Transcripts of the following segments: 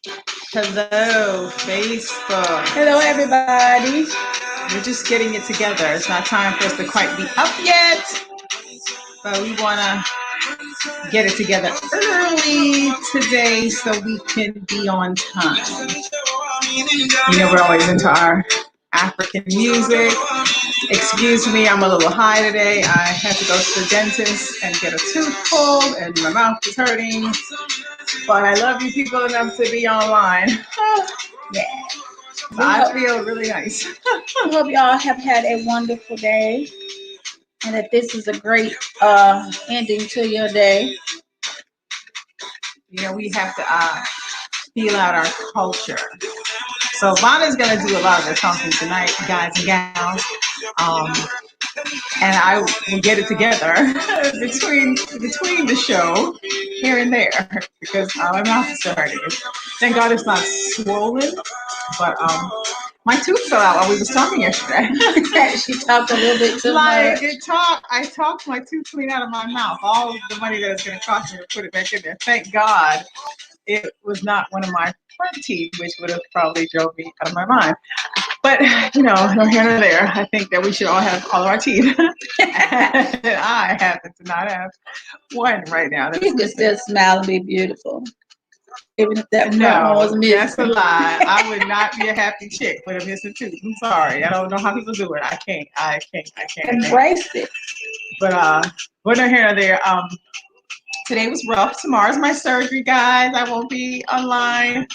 Hello, Facebook. Hello, everybody. We're just getting it together. It's not time for us to quite be up yet, but we want to get it together early today so we can be on time. We're always into our African music. Excuse me, I'm a little high today. I had to go to the dentist and get a tooth pulled, and my mouth is hurting. But I love you people enough to be online. Yeah. So I feel really nice. We hope y'all have had a wonderful day and that this is a great ending to your day. We have to feel out our culture. So Vonna's going to do a lot of the talking tonight, guys and gals. Um, and I will get it together between the show here and there because my mouth is still hurting. Thank God it's not swollen, but my tooth fell out while we was talking yesterday. She talked a little bit too like much. I talked my tooth clean out of my mouth. All the money that it's going to cost me to put it back in there. Thank God it was not one of my front teeth, which would have probably drove me out of my mind. But no here nor there. I think that we should all have all of our teeth. And I happen to not have one right now. You can still smile and be beautiful, even if that front one was No, missing. that's a lie. I would not be a happy chick with a missing tooth. I'm sorry. I don't know how people do it. I can't. Embrace it. But we're not here nor there. Today was rough. Tomorrow's my surgery, guys. I won't be online.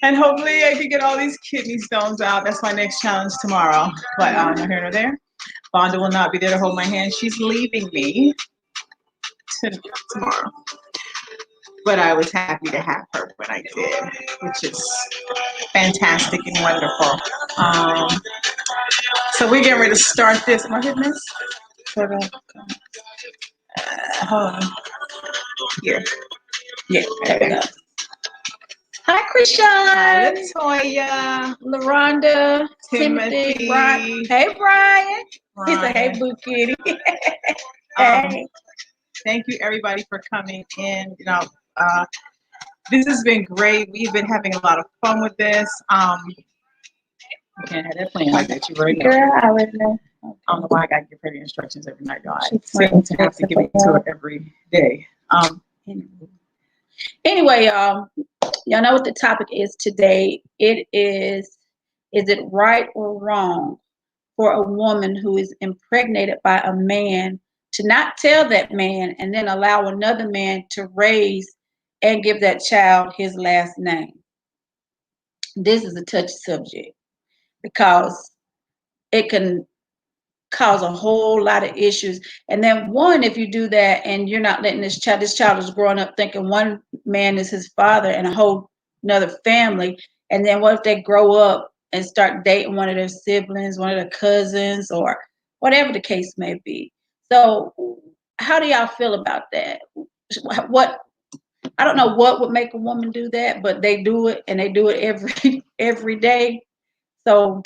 And hopefully I can get all these kidney stones out. That's my next challenge tomorrow. But no here nor there. Vonda will not be there to hold my hand. She's leaving me tomorrow. But I was happy to have her when I did, which is fantastic and wonderful. So we're getting ready to start this. Am I hitting this? Hold on. Here. Yeah, there we go. Hi, Christian. Hi, Latoya. LaRonda. Timothy. Brian. Hey, Brian. He said, hey, Boo Kitty. Hey. Thank you, everybody, for coming in. This has been great. We've been having a lot of fun with this. You can't have that playing like that. You already know. Girl, I already know. I don't know why I got to give her the instructions every night, y'all. I seem to have to give it to her every day. Anyway, y'all know what the topic is today. It is it right or wrong for a woman who is impregnated by a man to not tell that man and then allow another man to raise and give that child his last name? This is a touchy subject because it can cause a whole lot of issues. And then one, if you do that and you're not letting this child is growing up thinking one man is his father and a whole another family. And then what if they grow up and start dating one of their siblings, one of their cousins, or whatever the case may be? So how do y'all feel about that? What I don't know what would make a woman do that, but they do it, and they do it every day. So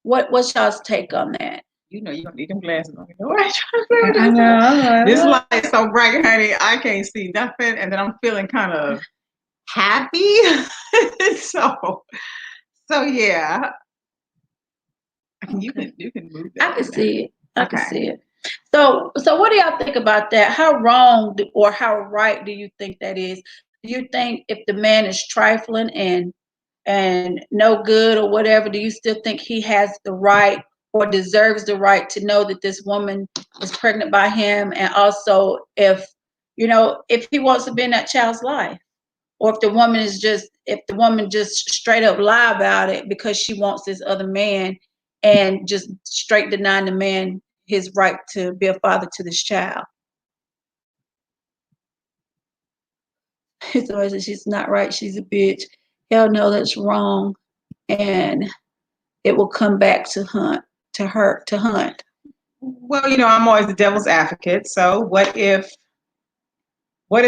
what's y'all's take on that? You don't need them glasses on. I know. This light so bright, honey. I can't see nothing, and then I'm feeling kind of happy. so yeah. You can move that. I can see it. I can see it. So what do y'all think about that? How wrong or how right do you think that is? Do you think if the man is trifling and no good or whatever, do you still think he has the right or deserves the right to know that this woman is pregnant by him? And also if he wants to be in that child's life, or if the woman just straight up lie about it because she wants this other man and just straight denying the man his right to be a father to this child. Somebody says she's not right, she's a bitch. Hell no, that's wrong. And it will come back to hunt. Well, I'm always the devil's advocate. So what if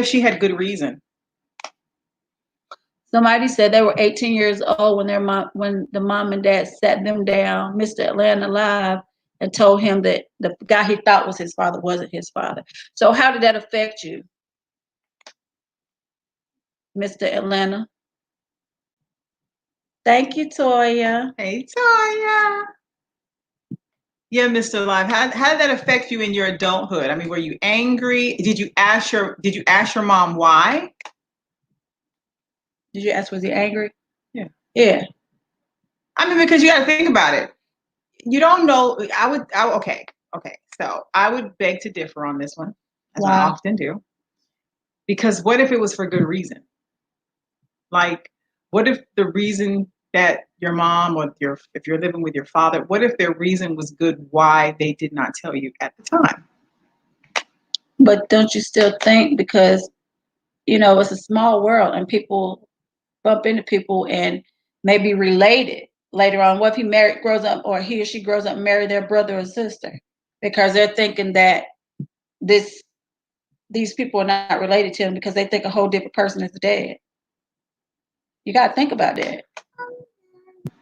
she had good reason? Somebody said they were 18 years old when the mom and dad sat them down, Mr. Atlanta Live, and told him that the guy he thought was his father wasn't his father. So how did that affect you, Mr. Atlanta? Thank you, Toya. Hey, Toya. Yeah, Mr. Live. How did that affect you in your adulthood? I mean, were you angry? Did you ask your mom why? Did you ask, was he angry? Yeah. Yeah. I mean, because you got to think about it. You don't know. Okay. So I would beg to differ on this one, as I often do. Because what if it was for good reason? Like, what if the reason that your mom or if you're living with your father, what if their reason was good why they did not tell you at the time? But don't you still think, because it's a small world and people bump into people and may be related later on. What if he or she grows up and marry their brother or sister, because they're thinking that these people are not related to him because they think a whole different person is dead. You got to think about that.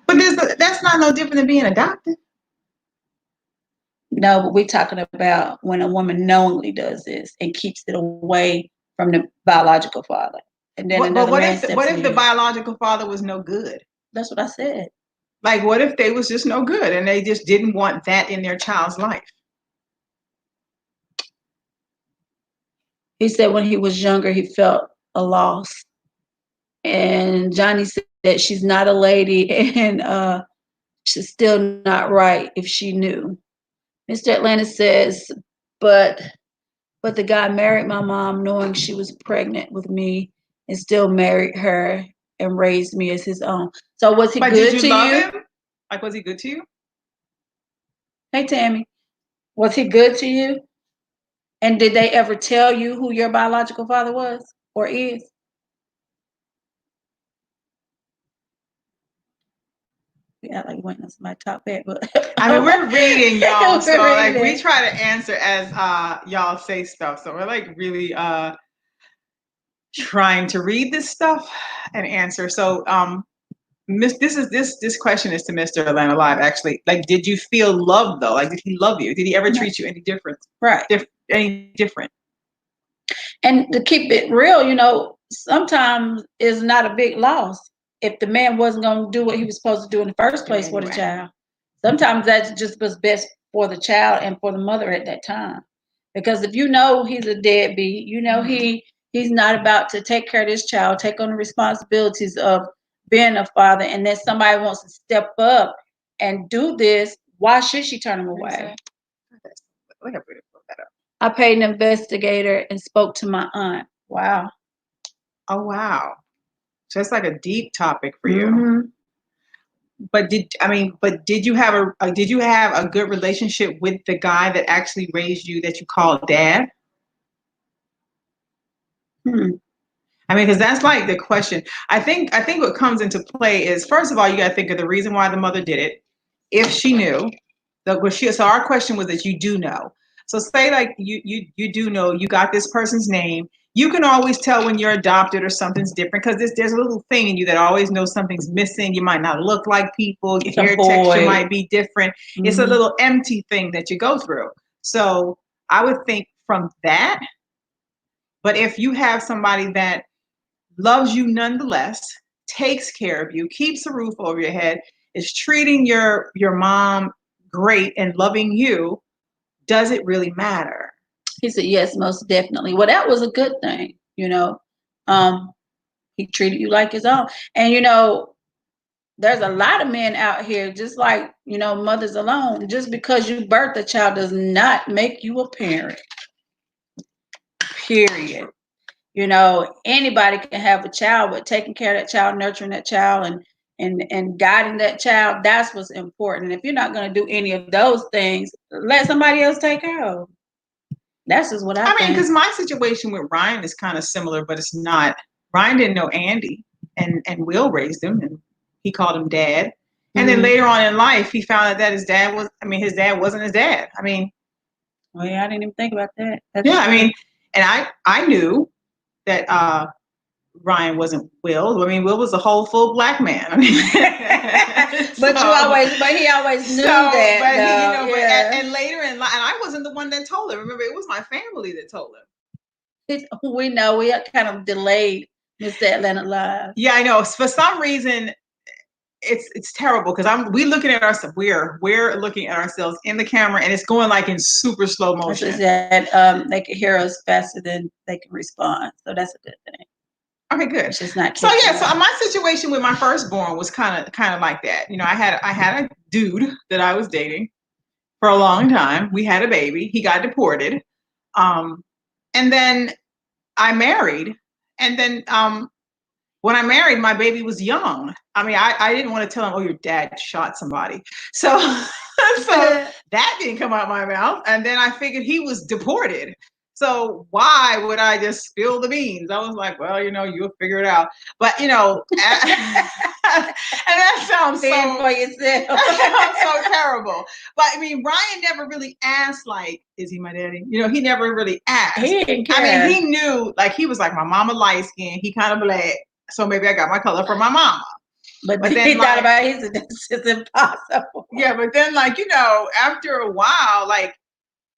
But that's not no different than being adopted. No, but we're talking about when a woman knowingly does this and keeps it away from the biological father. And then what if the biological father was no good? That's what I said. Like, what if they was just no good and they just didn't want that in their child's life? He said when he was younger, he felt a loss. And Johnny said that she's not a lady and she's still not right if she knew. Mr. Atlantis says, but the guy married my mom knowing she was pregnant with me and still married her and raised me as his own. So was he good to you? Did you love him? Like, was he good to you? Hey, Tammy, was he good to you? And did they ever tell you who your biological father was or is? Yeah, like went on my top bed, but I mean, we're reading, y'all. So like we try to answer as y'all say stuff. So we're like really trying to read this stuff and answer. So this question is to Mr. Atlanta Live, actually. Like, did you feel love though? Like, did he love you? Did he ever treat you any different? Right. Any different? And to keep it real, sometimes it's not a big loss if the man wasn't going to do what he was supposed to do in the first place for the child. Sometimes that just was best for the child and for the mother at that time. Because if you know he's a deadbeat, he's not about to take care of this child, take on the responsibilities of being a father, and then somebody wants to step up and do this, why should she turn him away? I paid an investigator and spoke to my aunt. Wow. Oh, wow. So it's like a deep topic for you. Mm-hmm. But did you have a good relationship with the guy that actually raised you that you call dad? I mean, because that's like the question. I think what comes into play is, first of all, you got to think of the reason why the mother did it. If she knew, so our question was that you do know. So say like you do know, you got this person's name. You can always tell when you're adopted or something's different because there's a little thing in you that always knows something's missing. You might not look like people. Your hair texture might be different. Mm-hmm. It's a little empty thing that you go through. So I would think from that. But if you have somebody that loves you nonetheless, takes care of you, keeps a roof over your head, is treating your mom great and loving you, does it really matter? He said, yes, most definitely. Well, that was a good thing, he treated you like his own. And, there's a lot of men out here, just like, mothers alone. Just because you birth a child does not make you a parent. Period. Anybody can have a child, but taking care of that child, nurturing that child, and guiding that child, that's what's important. And if you're not going to do any of those things, let somebody else take care of them. That's just what I think. I mean, because my situation with Ryan is kind of similar, but it's not. Ryan didn't know Andy, and Will raised him, and he called him dad. And then later on in life, he found out that his dad wasn't his dad. I mean, oh yeah, I didn't even think about that. That's true. I mean, and I knew that Ryan wasn't Will. I mean, Will was a whole full black man. I mean, but he always knew that. But and later in life, and I wasn't the one that told him. Remember, it was my family that told him. We know we kind of delayed Mr. Atlanta Live. Yeah, I know. For some reason, it's terrible because we looking at ourselves. We're looking at ourselves in the camera, and it's going like in super slow motion. As I said, they can hear us faster than they can respond, so that's a good thing. Okay, good. It's just not so my situation with my firstborn was kind of like that. You know, I had a dude that I was dating for a long time. We had a baby. He got deported, and then I married, and then when I married, my baby was young. I mean, I didn't want to tell him, oh, your dad shot somebody. So so that didn't come out of my mouth. And then I figured he was deported. So why would I just spill the beans? I was like, well, you know, you'll figure it out. But, you know, and that sounds so, for yourself. that sounds so terrible. But I mean, Ryan never really asked, like, is he my daddy? You know, he never really asked. He didn't care. I mean, he knew, like, he was like, my mama light skin. He kind of black. So maybe I got my color from my mama. But then, he thought about his, it's impossible. Yeah, but then, like, you know, after a while, like,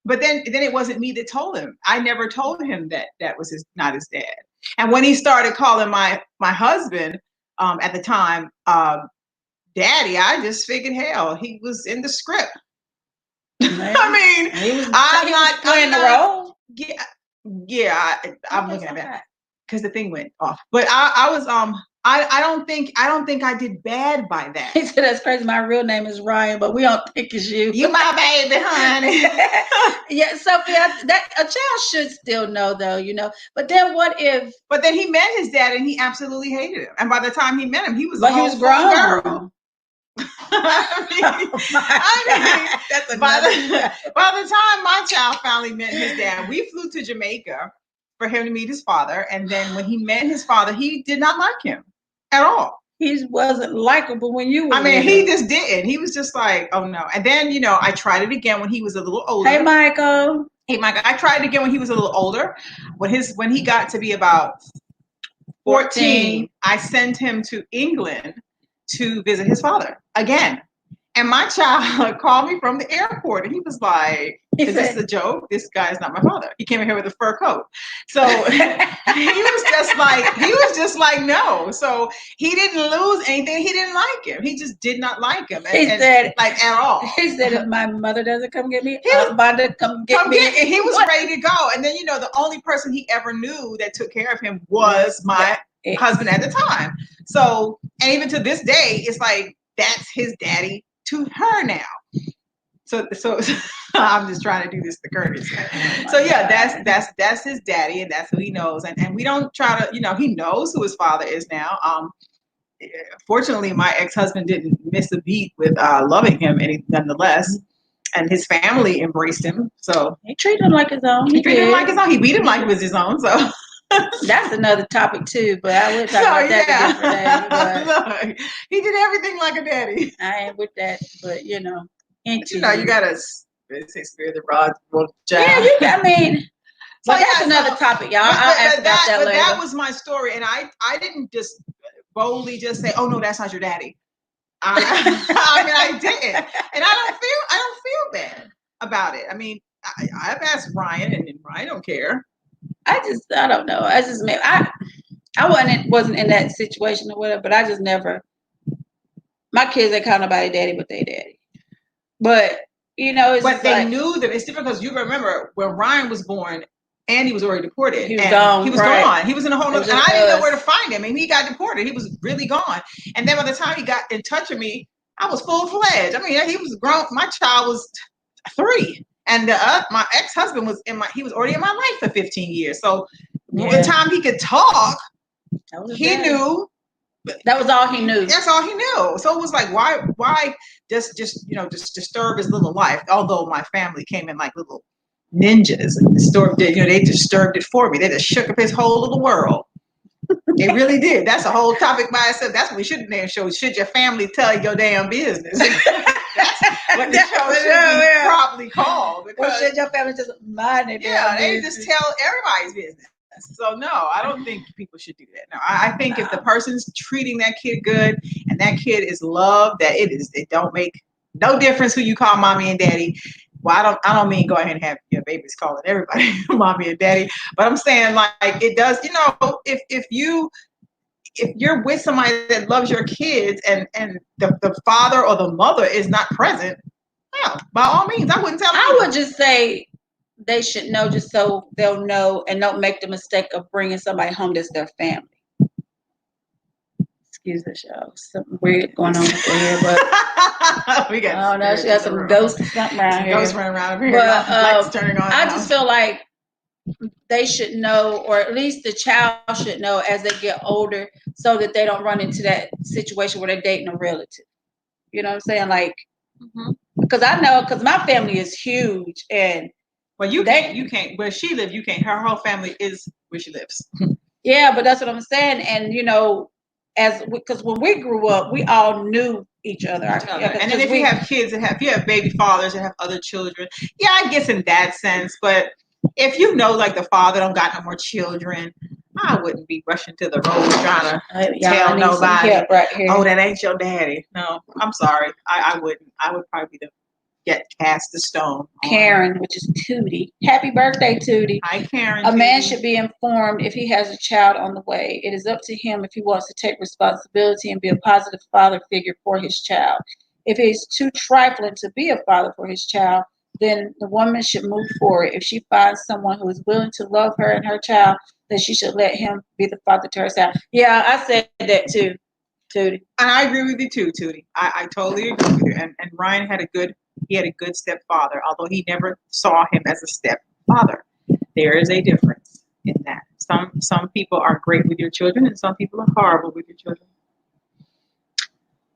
but then it wasn't me that told him. I never told him that was not his dad. And when he started calling my husband at the time, daddy, I just figured, hell, he was in the script. I mean, I'm not playing the role. Yeah, I'm looking at that because the thing went off. But I was I don't think I did bad by that. He said, that's crazy. My real name is Ryan, but we don't think it's you. You my baby, honey. Yeah, Sophia, that a child should still know, though, you know. But then what if? But then he met his dad, and he absolutely hated him. And by the time he met him, he was grown. Girl. That's by the time my child finally met his dad, we flew to Jamaica for him to meet his father. And then when he met his father, he did not like him at all. He wasn't likable when you were. I mean, he just didn't. He was just like, oh no. And then, you know, I tried it again when he was a little older. Hey, Michael. I tried it again when he was a little older. When he got to be about 14, I sent him to England to visit his father again. And my child called me from the airport, and he was like, is this a joke? This guy is not my father. He came in here with a fur coat. So he was just like, no. So he didn't lose anything. He didn't like him. He just did not like him. He said, like, at all. He said, if my mother doesn't come get me, Vonda come get me. And he was ready to go. And then, you know, the only person he ever knew that took care of him was my husband at the time. So, and even to this day, it's like, that's his daddy to her now. So I'm just trying to do this the Curtis. So yeah, that's his daddy, and that's who he knows. And we don't try to, you know, he knows who his father is now. Fortunately, my ex-husband didn't miss a beat with loving him nonetheless. And his family embraced him. So he treated him like his own. He treated him like his own. He beat him like it was his own. So that's another topic too, but I would talk about that a different day. He did everything like a daddy. I ain't with that, but you know, you gotta say spare the rod. Yeah, I mean, so that's another topic, y'all. I'll ask about that later. But that was my story, and I didn't just boldly just say, "Oh no, that's not your daddy." I mean, I didn't, and I don't feel bad about it. I mean, I've asked Ryan, and Ryan don't care. I don't know. I wasn't in that situation or whatever, but I just never. My kids ain't call nobody daddy but they daddy. But you know, it's but they knew that it's different because you remember when Ryan was born, Andy was already deported. He was gone. He was gone. He was in a whole other, and I didn't know where to find him. And he got deported. He was really gone. And then by the time he got in touch with me, I was full-fledged. I mean, he was grown. My child was 3. And my ex-husband he was already in my life for 15 years. So the time he could talk, he knew. That was all he knew. That's all he knew. So it was like, why just disturb his little life? Although my family came in like little ninjas and disturbed it. You know, they disturbed it for me. They just shook up his whole little world. They really did. That's a whole topic by itself. That's what we should name show. Should your family tell your damn business? That's what the show should be properly called. Because should your family just mind it? Yeah, they just tell everybody's business. So no, I don't think people should do that. No, I think if the person's treating that kid good and that kid is loved, that it don't make no difference who you call mommy and daddy. Well, I don't mean go ahead and have your babies calling everybody mommy and daddy, but I'm saying like it does. You know, if you if you're with somebody that loves your kids and the father or the mother is not present, well, by all means, I wouldn't tell them. I would just say they should know, just so they'll know and don't make the mistake of bringing somebody home that's their family. Excuse us, y'all. Something weird going on over here, but we got. I don't know. She got some ghosts or something around here. Ghosts running around over here. But Lights turning on. I just feel like they should know, or at least the child should know as they get older, so that they don't run into that situation where they're dating a relative. You know what I'm saying? Like, because I know, because my family is huge, and well, you can't. Where she lives, you can't. Her whole family is where she lives. Yeah, but that's what I'm saying. And you know, because when we grew up, we all knew each other. And then if you have kids if you have baby fathers that have other children, yeah, I guess in that sense. But if you know, like the father don't got no more children, I wouldn't be rushing to the road trying to tell nobody, right here. Oh, that ain't your daddy. No, I'm sorry. I wouldn't. I would probably get cast the stone. Karen, which is Tootie. Happy birthday, Tootie. Hi, Karen. A man should be informed if he has a child on the way. It is up to him if he wants to take responsibility and be a positive father figure for his child. If he is too trifling to be a father for his child, then the woman should move forward. If she finds someone who is willing to love her and her child, then she should let him be the father to her child. Yeah, I said that too, Tootie. And I agree with you too, Tootie. I totally agree with you. And Ryan had a good stepfather, although he never saw him as a stepfather. There is a difference in that. Some people are great with your children, and some people are horrible with your children.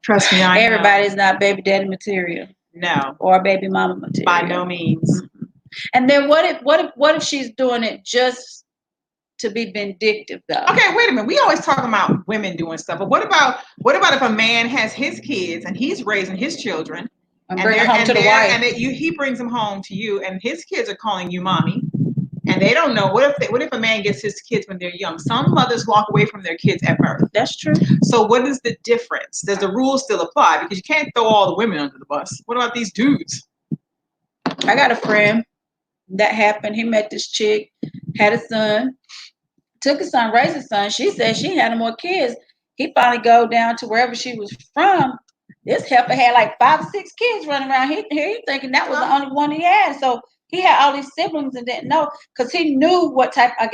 Trust me, everybody's not baby daddy material. No. Or baby mama material. By no means. Mm-hmm. And then what if she's doing it just to be vindictive, though? Okay, wait a minute. We always talk about women doing stuff, but what about if a man has his kids and he's raising his children and bring them home to the wife, and he brings them home to you, and his kids are calling you mommy, and they don't know. What if a man gets his kids when they're young? Some mothers walk away from their kids at birth. That's true. So what is the difference? Does the rule still apply? Because you can't throw all the women under the bus. What about these dudes? I got a friend that happened. He met this chick, had a son, took his son, raised his son. She said she had no more kids. He finally go down to wherever she was from. This heifer had like 5 or 6 kids running around. He thinking that was the only one he had. So he had all these siblings and didn't know, because he knew what type of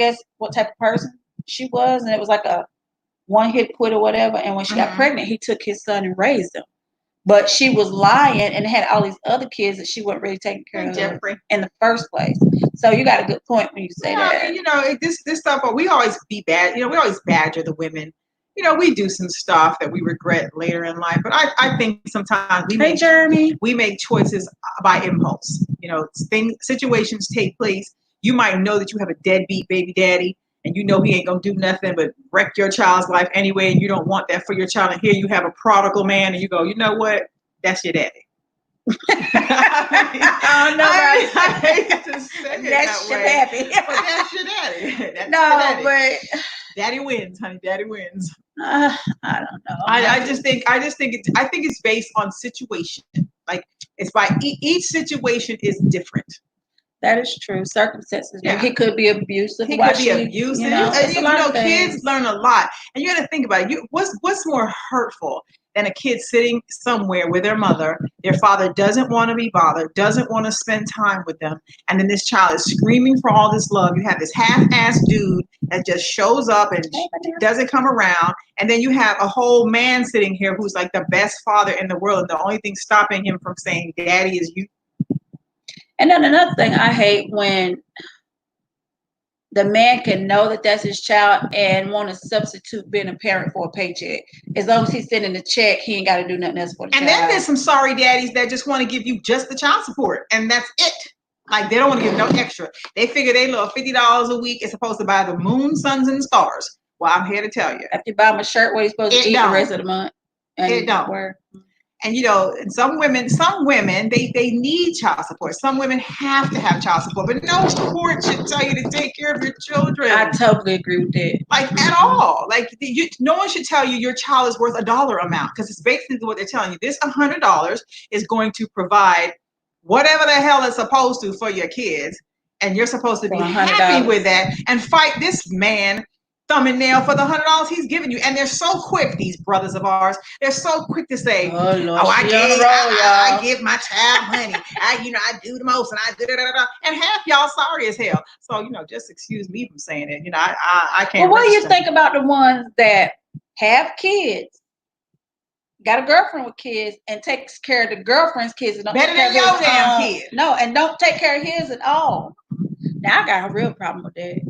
person she was, and it was like a one-hit quit or whatever. And when she got pregnant, he took his son and raised him. But she was lying and had all these other kids that she wasn't really taking care of in the first place. So you got a good point when you say that. I mean, this stuff, we always be bad. We always badger the women. We do some stuff that we regret later in life. But I think sometimes we make choices by impulse. Situations take place. You might know that you have a deadbeat baby daddy, and he ain't gonna do nothing but wreck your child's life anyway, and you don't want that for your child. And here you have a prodigal man, and you go, you know what? That's your daddy. I hate to say it that's your daddy. But that's your daddy. That's your daddy. But daddy wins, honey. Daddy wins. I don't know. I think it's based on situation. Like, it's by each situation is different. That is true. Circumstances. Yeah. He could be abusive. He could be abusive. Kids learn a lot, and you got to think about it. What's more hurtful than a kid sitting somewhere with their mother? Their father doesn't want to be bothered, doesn't want to spend time with them, and then this child is screaming for all this love. You have this half-assed dude that just shows up and doesn't come around, and then you have a whole man sitting here who's like the best father in the world, and the only thing stopping him from saying "Daddy" is you. And then another thing I hate, when the man can know that that's his child and want to substitute being a parent for a paycheck. As long as he's sending a check, he ain't got to do nothing else for the child. And then there's some sorry daddies that just want to give you just the child support, and that's it. Like, they don't want to give no extra. They figure they little $50 a week is supposed to buy the moon, suns, and stars. Well, I'm here to tell you. If you buy him a shirt, what he's supposed to eat the rest of the month? It don't. And and some women, they need child support. Some women have to have child support, but no court should tell you to take care of your children. I totally agree with that. Like, at all. Like, no one should tell you your child is worth $1 amount, because it's basically what they're telling you. This $100 is going to provide whatever the hell it's supposed to for your kids, and you're supposed to be happy with that and fight this man thumbnail for the $100 he's giving you. And they're so quick, these brothers of ours, they're so quick to say, Oh, Lord, I give my child money. I do the most, and I do da. And half y'all sorry as hell. So, just excuse me from saying it. I can't. Well, what do you think about the ones that have kids, got a girlfriend with kids, and takes care of the girlfriend's kids and don't better take care than of your his damn kid? No, and don't take care of his at all. Now I got a real problem with that.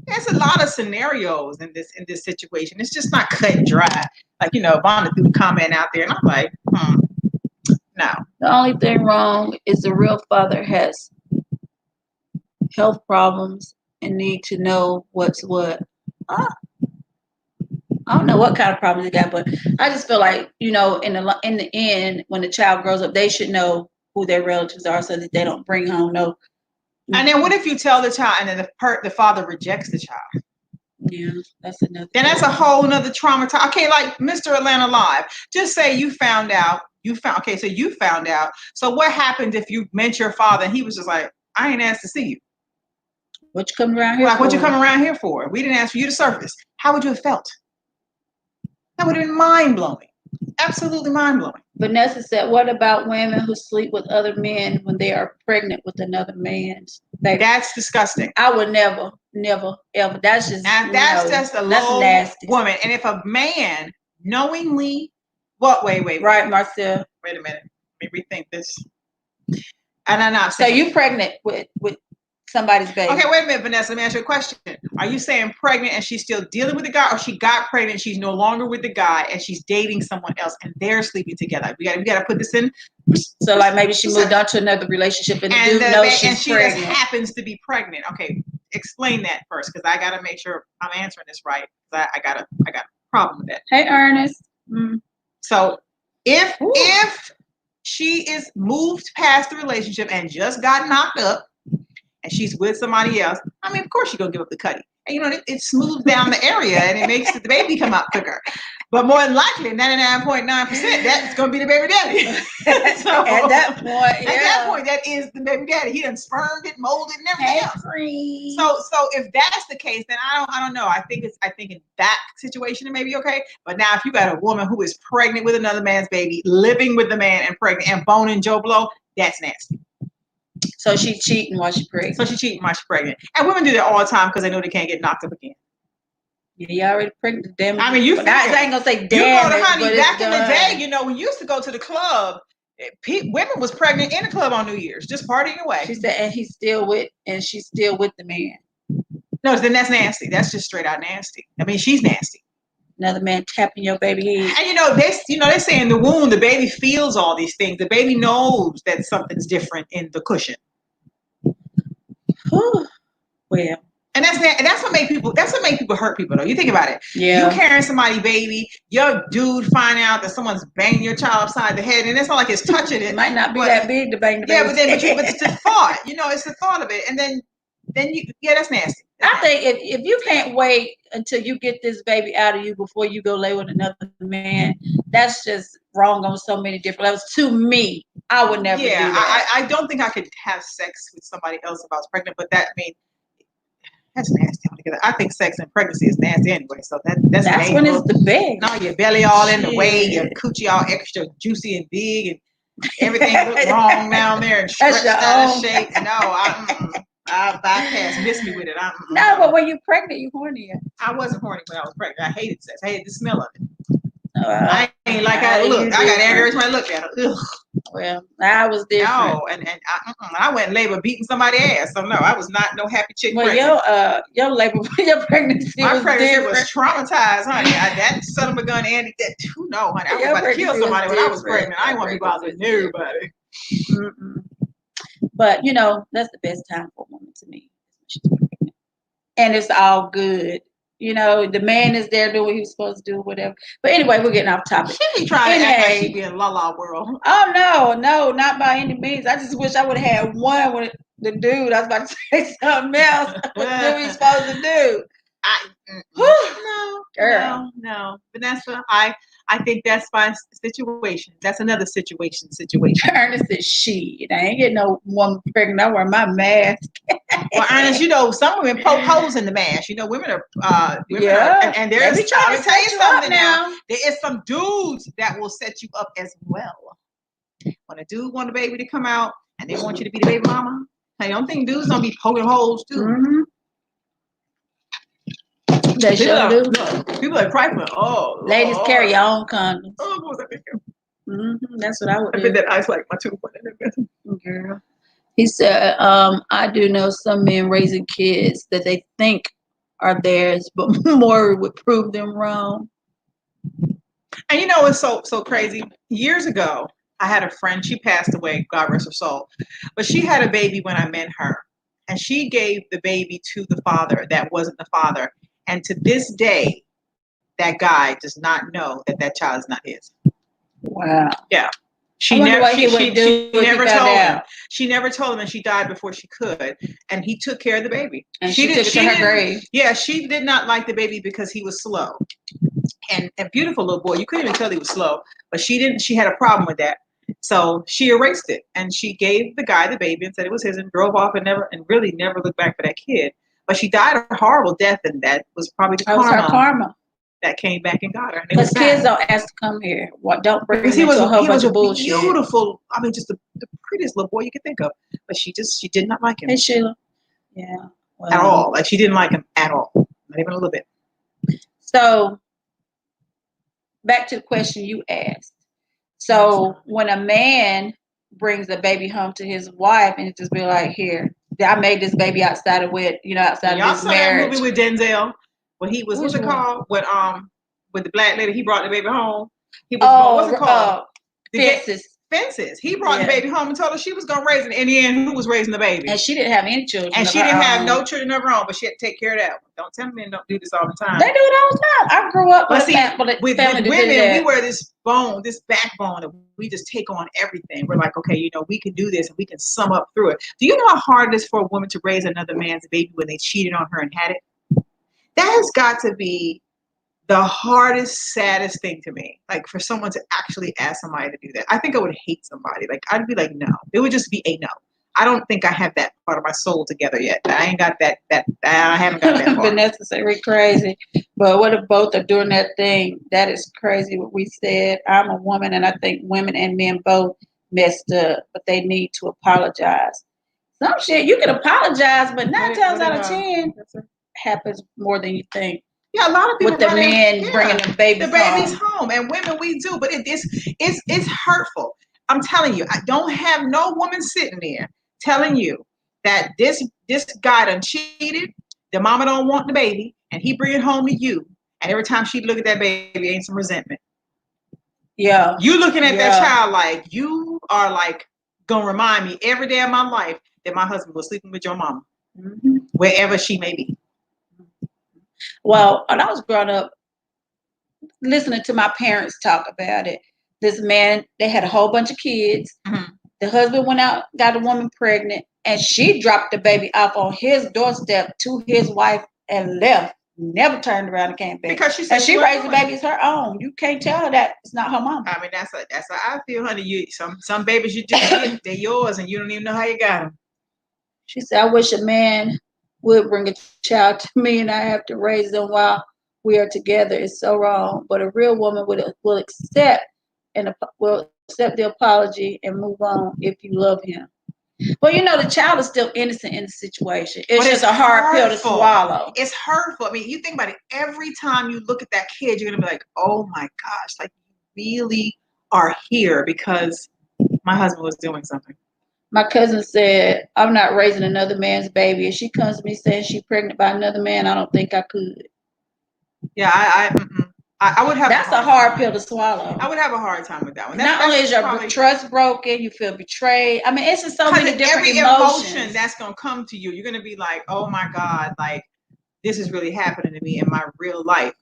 There's a lot of scenarios in this situation. It's just not cut and dry. Like, Vonda threw a comment out there, and I'm like, no. The only thing wrong is the real father has health problems and need to know what's what. I don't know what kind of problems he got, but I just feel like, in the end, when the child grows up, they should know who their relatives are so that they don't bring home no. And then what if you tell the child and then the father rejects the child? Yeah, that's another. Then that's a whole nother trauma. Okay, like Mr. Atlanta Live. Just say you found out. Okay, so you found out. So what happened if you met your father and he was just like, I ain't asked to see you. What you coming around here for? What you coming around here for? We didn't ask for you to surface. How would you have felt? That would have been mind-blowing. Absolutely mind-blowing. Vanessa said, what about women who sleep with other men when they are pregnant with another man's baby? That's disgusting. I would never, ever. That's just just a low nasty woman. And if a man knowingly, wait. Right, Marcel. Wait a minute. Let me rethink this. And I'm not saying. So you pregnant with somebody's baby. Okay, wait a minute, Vanessa. Let me ask you a question. Are you saying pregnant and she's still dealing with the guy, or she got pregnant and she's no longer with the guy and she's dating someone else and they're sleeping together? We got to put this in. So like maybe she moved on to another relationship and the dude knows she's pregnant. Just happens to be pregnant. Okay, explain that first, because I got to make sure I'm answering this right. I got a problem with that. Hey, Ernest. So if she is moved past the relationship and just got knocked up, and she's with somebody else, I mean, of course she's going to give up the cutty. And, it smooths down the area and it makes the baby come out quicker. But more than likely, 99.9%, that's going to be the baby daddy. So, at that point, that is the baby daddy. He done spermed it, molded, and everything else. So if that's the case, then I don't know. I think in that situation it may be okay. But now if you got a woman who is pregnant with another man's baby, living with the man and pregnant and boning Joe Blow, that's nasty. So she's cheating while she's pregnant. And women do that all the time because they know they can't get knocked up again. Yeah, you already pregnant. Damn. I mean, I ain't gonna say damn. Honey, back in the day, we used to go to the club. Women was pregnant in the club on New Year's, just partying away. She said, and she's still with the man. No, then that's nasty. That's just straight out nasty. I mean, she's nasty. Another man tapping your baby head. And they say in the womb, the baby feels all these things. The baby knows that something's different in the cushion. Well. And that's what make people hurt people though. You think about it. Yeah. You carrying somebody's baby, your dude find out that someone's banging your child upside the head, and it's not like it's touching it. It might not be that big to bang the baby. Yeah, but it's the thought. It's the thought of it. And then that's nasty. I think if you can't wait until you get this baby out of you before you go lay with another man, that's just wrong on so many different levels. To me, I would never do that. I don't think I could have sex with somebody else if I was pregnant, but that's nasty altogether. I think sex and pregnancy is nasty anyway. So that's when it's the best. No, your belly all in the way, your coochie all extra juicy and big, and everything look wrong down there and stretched out of shape. No, I bypass. Miss me with it. No, but when you're pregnant, you're horny. I wasn't horny when I was pregnant. I hated sex. I hated the smell of it. I ain't like how it looked. I got angry when I look at it. Ugh. Well, I was different. No, and I went in labor beating somebody's ass. So no, I was not no happy chick. Well, your labor, your pregnancy my was pregnancy different. was traumatized, honey. That son of a gun, Andy. No, honey, I was about to kill somebody when I was pregnant. I didn't want to be bothering nobody. But that's the best time for a woman to me. And it's all good. The man is there doing what he's supposed to do, whatever. But anyway, we're getting off topic. She be trying to act like she be in La La world. Oh, no, not by any means. I just wish I would have had one with the dude. I was about to say something else. What do we supposed to do? No, Vanessa, I think that's my situation. That's another situation. Ernest is she. I ain't getting no woman pregnant. I wear my mask. Well, Ernest, some women poke holes in the mask. Women are and they there's be trying I'm to gonna tell set you you up something now. There is some dudes that will set you up as well. When a dude want a baby to come out and they want you to be the baby mama, I don't think dudes gonna be poking holes too. Mm-hmm. They sure do. People are crying. Ladies, carry your own condoms. Oh, what was that? That's what I would I do. bet that ice like my tooth went in there. Girl. He said, I do know some men raising kids that they think are theirs, but more would prove them wrong. And it's so crazy. Years ago, I had a friend. She passed away, God rest her soul. But she had a baby when I met her. And she gave the baby to the father that wasn't the father. And to this day, that guy does not know that child is not his. Wow. Yeah. She never told him. She never told him, and she died before she could. And he took care of the baby. And she took it to her grave. Yeah, she did not like the baby because he was slow. And beautiful little boy. You couldn't even tell he was slow. But she didn't. She had a problem with that. So she erased it, and she gave the guy the baby and said it was his, and drove off and really never looked back for that kid. But she died a horrible death, and that was probably the karma that came back and got her. Because kids don't ask to come here. Don't bring him into a whole bunch of bullshit. Beautiful. I mean, just the prettiest little boy you could think of. But she did not like him. Hey, Sheila. Yeah. Well, at all. Like, she didn't like him at all. Not even a little bit. So, back to the question you asked. So, when a man brings a baby home to his wife and just be like, here, I made this baby outside of his marriage. Y'all saw that movie with Denzel? When he was, what's it called? With the black lady, he brought the baby home. He was what's it called? Fences. He brought the baby home and told her she was gonna raise it. In the end, who was raising the baby? And she didn't have any children. And she didn't have no children of her own, but she had to take care of that one. Don't tell me men don't do this all the time. They do it all the time. I grew up with women, we wear this backbone that we just take on everything. We're like, okay, we can do this and we can sum up through it. Do you know how hard it is for a woman to raise another man's baby when they cheated on her and had it? That has got to be the hardest, saddest thing to me. Like, for someone to actually ask somebody to do that. I think I would hate somebody. Like, I'd be like, no. It would just be a no. I don't think I have that part of my soul together yet. I ain't got that I haven't got that part. Vanessa said we're crazy. But what if both are doing that thing? That is crazy what we said. I'm a woman, and I think women and men both messed up, but they need to apologize. Some shit you can apologize, but 9 times out of 10 happens more than you think. Yeah, a lot of people with the men bringing the babies home, and women we do, but it's hurtful. I'm telling you, I don't have no woman sitting there telling you that this guy done cheated. The mama don't want the baby, and he bring it home to you, and every time she look at that baby, ain't some resentment. Yeah, you looking at that child like you are like gonna remind me every day of my life that my husband was sleeping with your mama, wherever she may be. Well, when I was growing up, listening to my parents talk about it, this man, they had a whole bunch of kids. Mm-hmm. The husband went out, got a woman pregnant, and she dropped the baby off on his doorstep to his wife and left. Never turned around and came back. Because she said she raised the baby as her own. You can't tell her that it's not her mom. I mean, that's how I feel, honey. Some babies you just get, they're yours, and you don't even know how you got them. She said, I wish a man would bring a child to me and I have to raise them while we are together. It's so wrong. But a real woman will accept the apology and move on if you love him. Well, the child is still innocent in the situation. It's just a hard pill to swallow. It's hurtful. I mean, you think about it. Every time you look at that kid, you're going to be like, oh my gosh, like, you really are here because my husband was doing something. My cousin said, I'm not raising another man's baby. If she comes to me saying she's pregnant by another man, I don't think I could. Yeah, I would have. That's a hard pill to swallow. I would have a hard time with that one. Not only is your trust broken, you feel betrayed. I mean, it's just so many different emotions. Every emotion that's going to come to you, you're going to be like, oh my God, like, this is really happening to me in my real life.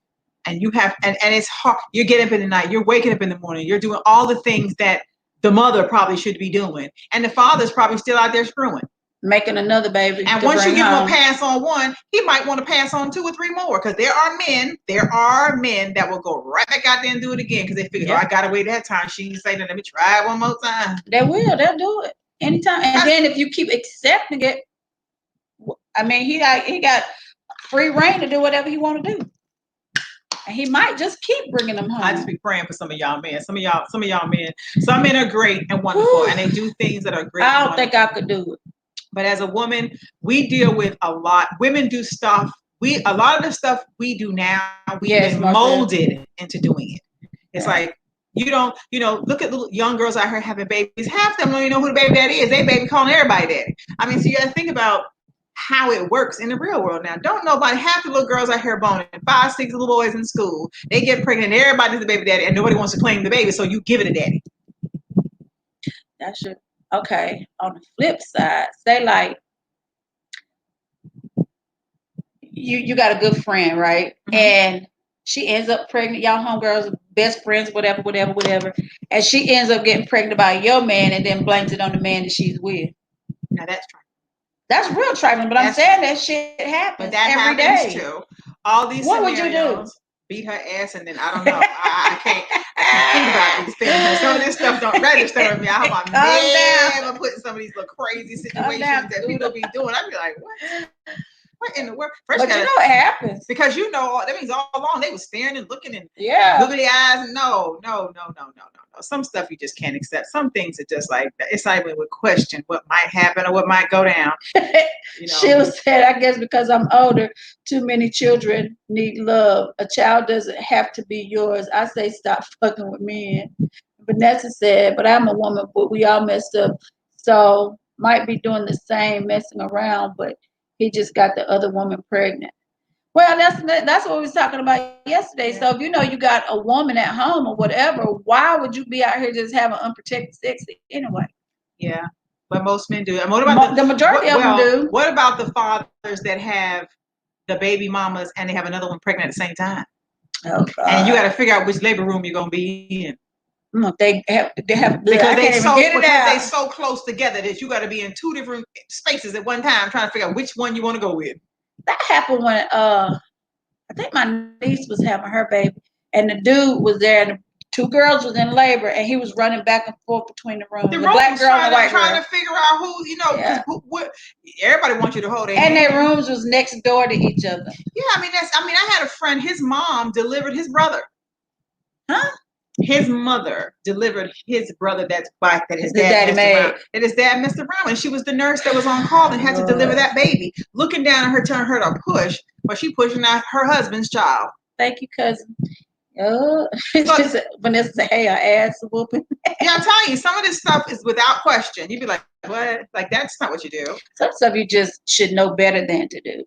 And you have, and it's hard. You're getting up in the night, you're waking up in the morning, you're doing all the things that the mother probably should be doing. And the father's probably still out there screwing. making another baby. And to once you bring give him a home. pass on one, he might want to pass on 2 or 3 more. Because there are men that will go right back out there and do it again because they figure, oh, I got away that time. She didn't say that. Let me try it one more time. They'll do it anytime. And then if you keep accepting it, I mean, he got free reign to do whatever he want to do. And he might just keep bringing them home. I just be praying for some of y'all men. Some men are great and wonderful, and they do things that are great. I don't think I could do it. But as a woman, we deal with a lot. Women do stuff. A lot of the stuff we do now, we've been molded into doing it. It's like, you don't, look at little young girls out here having babies. Half of them don't even know who the baby daddy is. They baby calling everybody daddy. I mean, so you got to think about how it works in the real world now. Don't nobody, half the little girls out here boning, 5, 6 little boys in school. They get pregnant and everybody's the baby daddy and nobody wants to claim the baby, so you give it a daddy. That should, okay. On the flip side, say like, you got a good friend, right? Mm-hmm. And she ends up pregnant. Y'all homegirls, best friends, whatever. And she ends up getting pregnant by your man and then blames it on the man that she's with. Now that's trifling. That's real trifling, but I'm saying that shit happens but that every happens day. Too. All these what scenarios, would you do? Beat her ass, and then I don't know. I can't think about these things. Some of this stuff don't register with me. I'm never putting some of these little crazy situations that people be doing. I'd be like, what? What in the world? But you know it happens. Because that means all along they were staring and looking and googly eyes. No. Some stuff you just can't accept. Some things are just like, it's not even with question what might happen or what might go down. Sheila said, I guess because I'm older, too many children need love. A child doesn't have to be yours. I say stop fucking with men. Vanessa said, but I'm a woman, but we all messed up. So might be doing the same messing around, but he just got the other woman pregnant. Well, that's what we was talking about yesterday. Yeah. So if you got a woman at home or whatever, why would you be out here just having unprotected sex anyway? Yeah, but most men do. And what about the majority of them do? What about the fathers that have the baby mamas and they have another one pregnant at the same time? Oh, God. And you got to figure out which labor room you're gonna be in. They have because they so close together that you got to be in 2 different spaces at one time trying to figure out which one you want to go with. That happened when I think my niece was having her baby, and the dude was there, and the 2 girls was in labor, and he was running back and forth between the rooms. The black girl and the white girl. Trying to figure out who, what everybody wants you to hold their hand. And their rooms was next door to each other. Yeah, I had a friend. His mom delivered his brother. Huh? His mother delivered his brother that his dad messed around, and she was the nurse that was on call and had to deliver that baby. Looking down at her, telling her to push, but she pushing out her husband's child. Thank you, cousin. Vanessa said, "Hey, I ass whooping." Yeah, I'm telling you, some of this stuff is without question. You'd be like, "What? Like that's not what you do." Some stuff you just should know better than to do.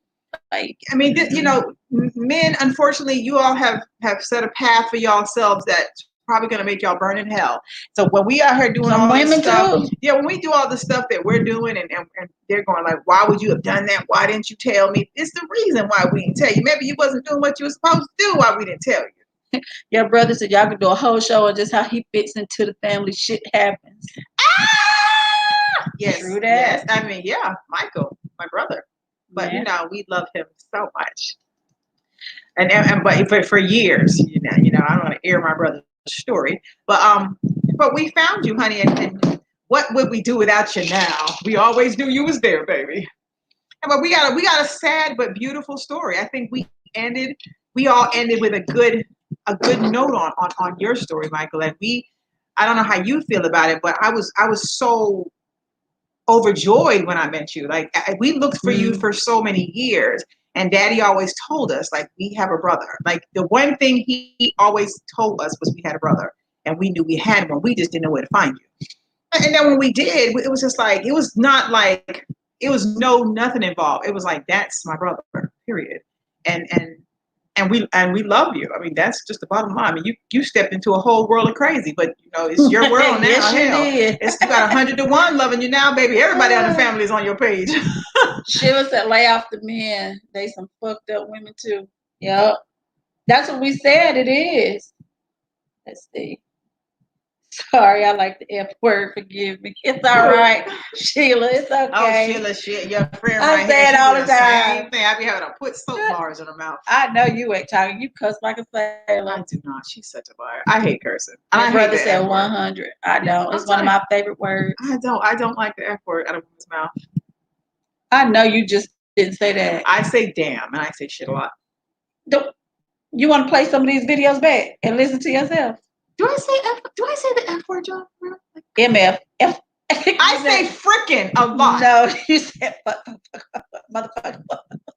Like, men. Unfortunately, you all have set a path for yourselves that's probably going to make y'all burn in hell. So when we out here doing all this stuff, when we do all the stuff that we're doing, and they're going like, "Why would you have done that? Why didn't you tell me?" It's the reason why we didn't tell you. Maybe you wasn't doing what you were supposed to do. Why we didn't tell you? Your brother said y'all could do a whole show on just how he fits into the family. Shit happens. Yes, true that. Yes. Michael, my brother. But we love him so much. But for years, I don't want to air my brother's story, but we found you, honey, and what would we do without you now? We always knew you was there, baby. But we got a sad but beautiful story. I think we all ended with a good note on your story, Michael. And I don't know how you feel about it, but I was so overjoyed when I met you. Like we looked for you for so many years, and Daddy always told us like we have a brother. Like the one thing he always told us was we had a brother, and we knew we had one. We just didn't know where to find you. And then when we did, it was just like it was not like it was nothing involved. It was like that's my brother, period. And we love you. I mean, that's just the bottom line. I mean, you stepped into a whole world of crazy, but it's your world now. Yes, you did. You got 100 to 1 loving you now, baby. Everybody on the family is on your page. Sheila said, "Lay off the men. They some fucked up women too." Yep, that's what we said. It is. Let's see. Sorry, I like the F word. Forgive me. It's all right, Sheila. It's okay. Oh, Sheila, shit, your friend I right say here. it She all do the the same time. thing. I be having to put soap bars in her mouth. I know you ain't talking. You cuss like a sailor. I do not. She's such a liar. I hate cursing. And My I brother hate the said F word. 100. I don't. It's one of my favorite words. I don't like the F word out of women's mouth. I know you just didn't say that. I say damn and I say shit a lot. You want to play some of these videos back and listen to yourself? Do I say the F word, John? MF. I say freaking a lot. No, you said motherfucker.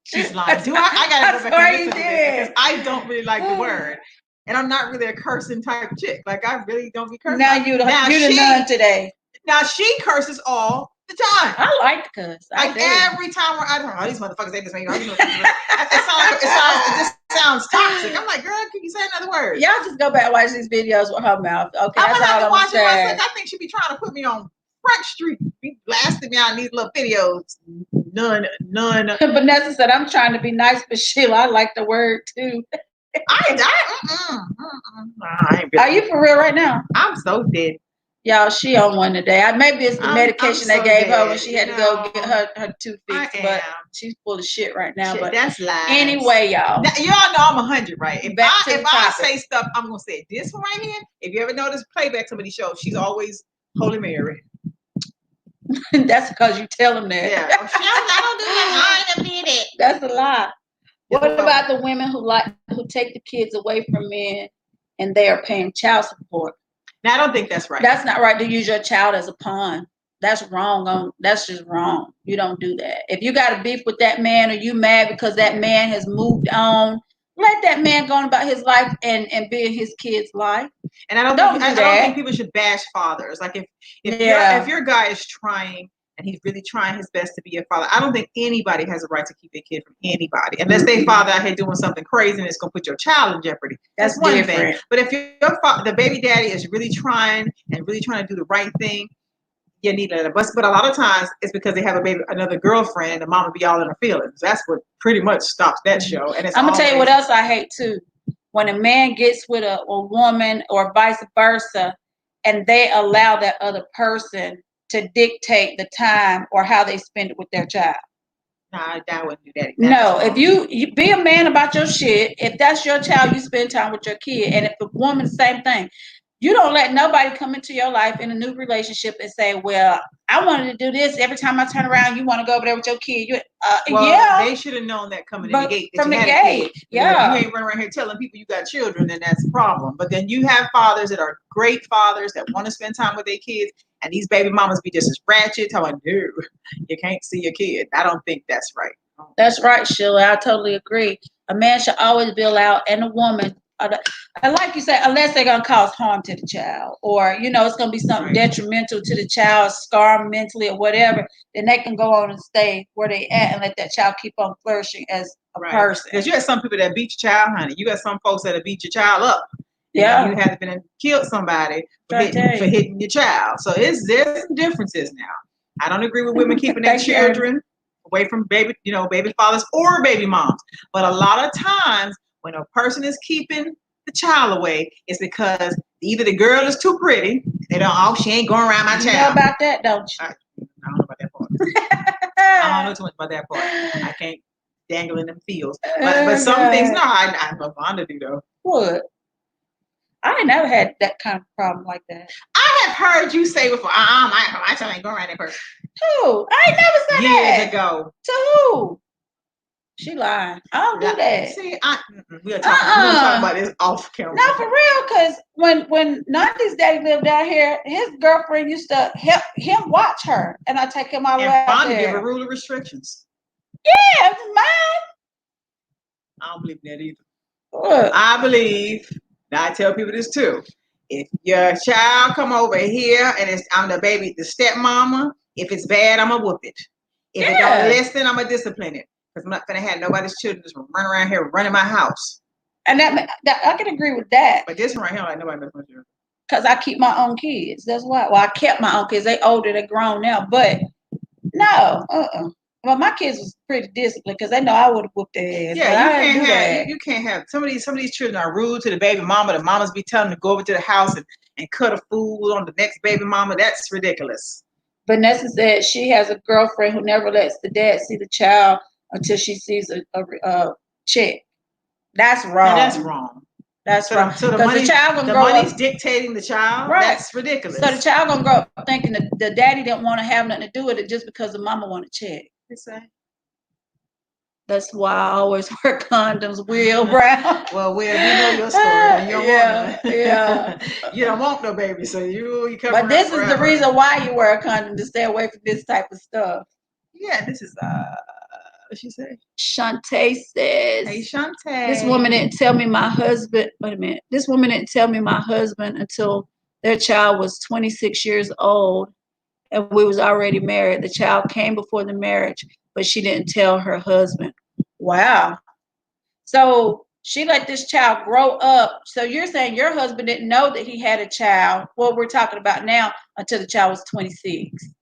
She's lying. Do I gotta go back and listen to this because I don't really like the Oh. word. And I'm not really a cursing type chick. Like I really don't be cursing. Now you're the none today. Now she curses all the time. I like to cuss. Like every time we're out, oh, these motherfuckers say this. It just sounds toxic. I'm like, girl, can you say another word? Y'all just go back and watch these videos with her mouth. Okay, I'm that's gonna have all to I'm watch it saying. myself. I think she be trying to put me on Front Street, be blasting me out in these little videos. None. Vanessa said, I'm trying to be nice, but Sheila, I like the word too. Are you for real right now? I'm so dead. Y'all, she on one today. Maybe it's the medication they gave her when she had to go get her tooth fixed. But she's full of shit right now. Shit, but that's lies. Anyway, y'all know I'm 100, right? If I topic. say stuff, I'm gonna say it. This one right here. If you ever notice playback some of these shows, she's always Holy Mary. That's because you tell them that. Yeah. I don't do that. I ain't admit it. That's a lie. What about the women who take the kids away from men and they are paying child support? Now, I don't think that's right. That's not right to use your child as a pawn. That's wrong. That's just wrong. You don't do that. If you got a beef with that man or you mad because that man has moved on, let that man go on about his life and be in his kid's life. And I don't think people should bash fathers. Like if your guy is trying and he's really trying his best to be a father, I don't think anybody has a right to keep their kid from anybody. Unless they father out here doing something crazy and it's going to put your child in jeopardy. That's one thing. But if the baby daddy is really trying to do the right thing, you need to. But a lot of times it's because they have another girlfriend and the mama be all in her feelings. That's what pretty much stops that show. And I'm going to tell you what else I hate too. When a man gets with a woman or vice versa, and they allow that other person to dictate the time or how they spend it with their child. Nah, I wouldn't do that. No, if you be a man about your shit, if that's your child, you spend time with your kid. And if the woman, same thing. You don't let nobody come into your life in a new relationship and say, well, I wanted to do this. Every time I turn around, you want to go over there with your kid. They should have known that coming in the gate. From the gate. Yeah. You ain't running around here telling people you got children, then that's a problem. But then you have fathers that are great fathers that want to spend time with their kids. And these baby mamas be just as ratchet, telling you can't see your kid. I don't think that's right. That's right, Sheila. I totally agree. A man should always be allowed, and a woman, and like you said, unless they're going to cause harm to the child or, it's going to be something detrimental to the child, scar mentally or whatever, then they can go on and stay where they at and let that child keep on flourishing as a person. Because you have some people that beat your child, honey. You got some folks that beat your child up. Yeah. You have been and killed somebody for hitting your child. So there's differences now. I don't agree with women keeping their children away from baby fathers or baby moms. But a lot of times when a person is keeping the child away, it's because either the girl is too pretty, she ain't going around my child. You know about that, don't you? I don't know about that part. I don't know too much about that part. I can't dangle in them fields. But some things, no, I know Vonda do though. What? I ain't never had that kind of problem like that. I have heard you say before, my child ain't going around that person. Who? I ain't never said that. Years ago. To who? She lying. I don't do that. See, we're gonna talk about this off camera. No, for real, because when Nandi's daddy lived down here, his girlfriend used to help him watch her, and I take him all the way out there. And give a rule of restrictions. Yeah, it's mine. I don't believe that either. What? I believe, now I tell people this too, if your child come over here and I'm the stepmama, if it's bad, I'm going to whoop it. If it don't listen, I'm going to discipline it. Because I'm not going to have nobody's children just run around here running my house. And that I can agree with that. But this one right here, like nobody mess with you. Because I keep my own kids. That's why. Well, I kept my own kids. They older, they're grown now. But no, Well, my kids was pretty disciplined because they know I would have whooped their ass. Yeah, you can't have some of these children are rude to the baby mama. The mamas be telling them to go over to the house and cut a fool on the next baby mama. That's ridiculous. Vanessa said she has a girlfriend who never lets the dad see the child until she sees a check. That's wrong. Now that's wrong. That's wrong. So the money, child gonna the grow money's up, dictating the child. right. That's ridiculous. So the child gonna grow up thinking that the daddy didn't want to have nothing to do with it just because the mama want to check. That's why I always wear condoms, Will Brown. Well, Will, we know your story. And you don't want yeah. You don't want no baby, so you cover. But this is the reason why you wear a condom, to stay away from this type of stuff. Yeah, this is what she say? Shantae says, hey Shantae. This woman didn't tell me my husband. Wait a minute. This woman didn't tell me my husband until their child was 26 years old, and we was already married. The child came before the marriage, but she didn't tell her husband. Wow. So she let this child grow up. So you're saying your husband didn't know that he had a child, what we're talking about now, until the child was 26.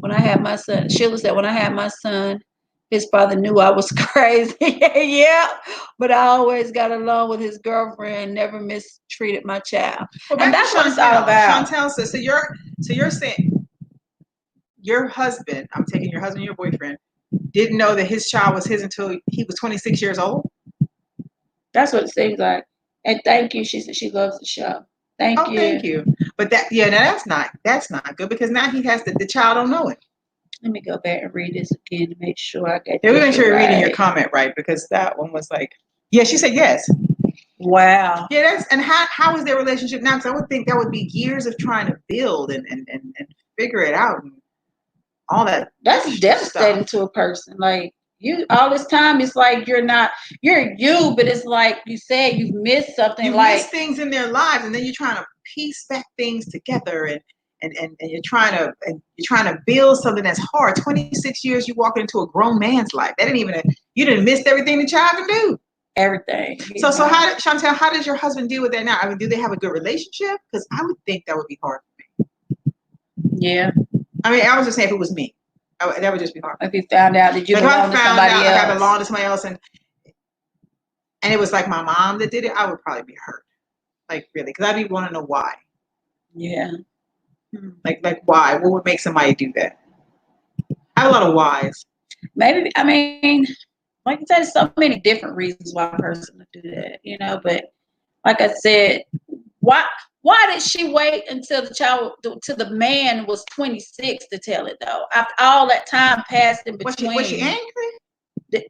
When I had my son, Sheila said, when I had my son, his father knew I was crazy. Yeah, but I always got along with his girlfriend, never mistreated my child. Well, and that's what it's all about. Chantel says, so you're saying your husband, I'm taking your husband, your boyfriend, didn't know that his child was his until he was 26 years old? That's what it seems like. And thank you. She said she loves the show. Thank you. Thank you. But now that's not good, because now he has the child don't know it. Let me go back and read this again to make sure I get we make sure you're reading your comment right, because that one was like, yeah, she said yes. Wow. Yeah, and how is their relationship now? Because I would think that would be years of trying to build and figure it out and all that. That's devastating to a person. Like, you all this time, it's like you're you, but it's like you said you've missed something. You miss things in their lives, and then you're trying to piece back things together, and you're trying to build something that's hard. 26 years you walk into a grown man's life. You didn't miss everything the child can do. Everything. So Chantel, how does your husband deal with that now? I mean, do they have a good relationship? Because I would think that would be hard for me. Yeah. I mean, I was just saying, if it was me, that would just be hard. If you found out that you belong to somebody else. Like I belong to somebody else, and it was like my mom that did it, I would probably be hurt. Like, really, because I'd be wanting to know why. Yeah. Like why? What would make somebody do that? I have a lot of whys. Maybe, I mean, like I said, so many different reasons why a person would do that, but like I said, why did she wait until the man was 26 to tell it, though? After all that time passed in between. Was she angry?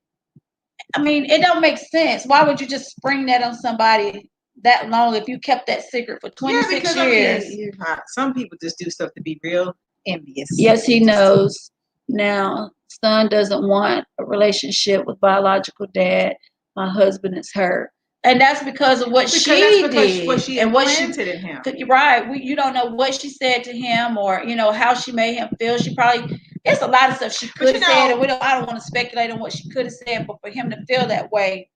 I mean, it don't make sense. Why would you just spring that on somebody that long if you kept that secret for 26 years? I mean, some people just do stuff to be real envious. Yes, he knows. Now, son doesn't want a relationship with biological dad. My husband is hurt. And that's because of what she did. What she implanted in him. Right. You don't know what she said to him, or, how she made him feel. She probably, it's a lot of stuff she could have said. And I don't want to speculate on what she could have said, but for him to feel that way,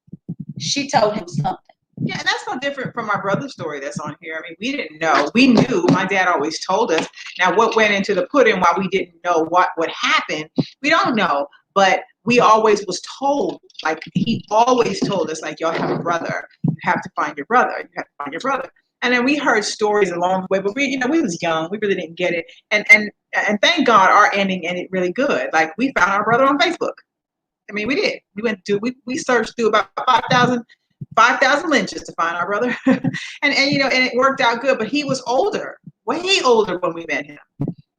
she told him something. Yeah, and that's no different from our brother's story that's on here. I mean, we didn't know. We knew. My dad always told us. Now, what went into the pudding, why we didn't know what happened, we don't know. But we always was told, like, he always told us, like, y'all have a brother. You have to find your brother. You have to find your brother. And then we heard stories along the way, but we was young. We really didn't get it. And thank God our ending ended really good. Like, we found our brother on Facebook. I mean, we did. We searched through about 5,000 lynches to find our brother. and it worked out good, but he was older, way older when we met him.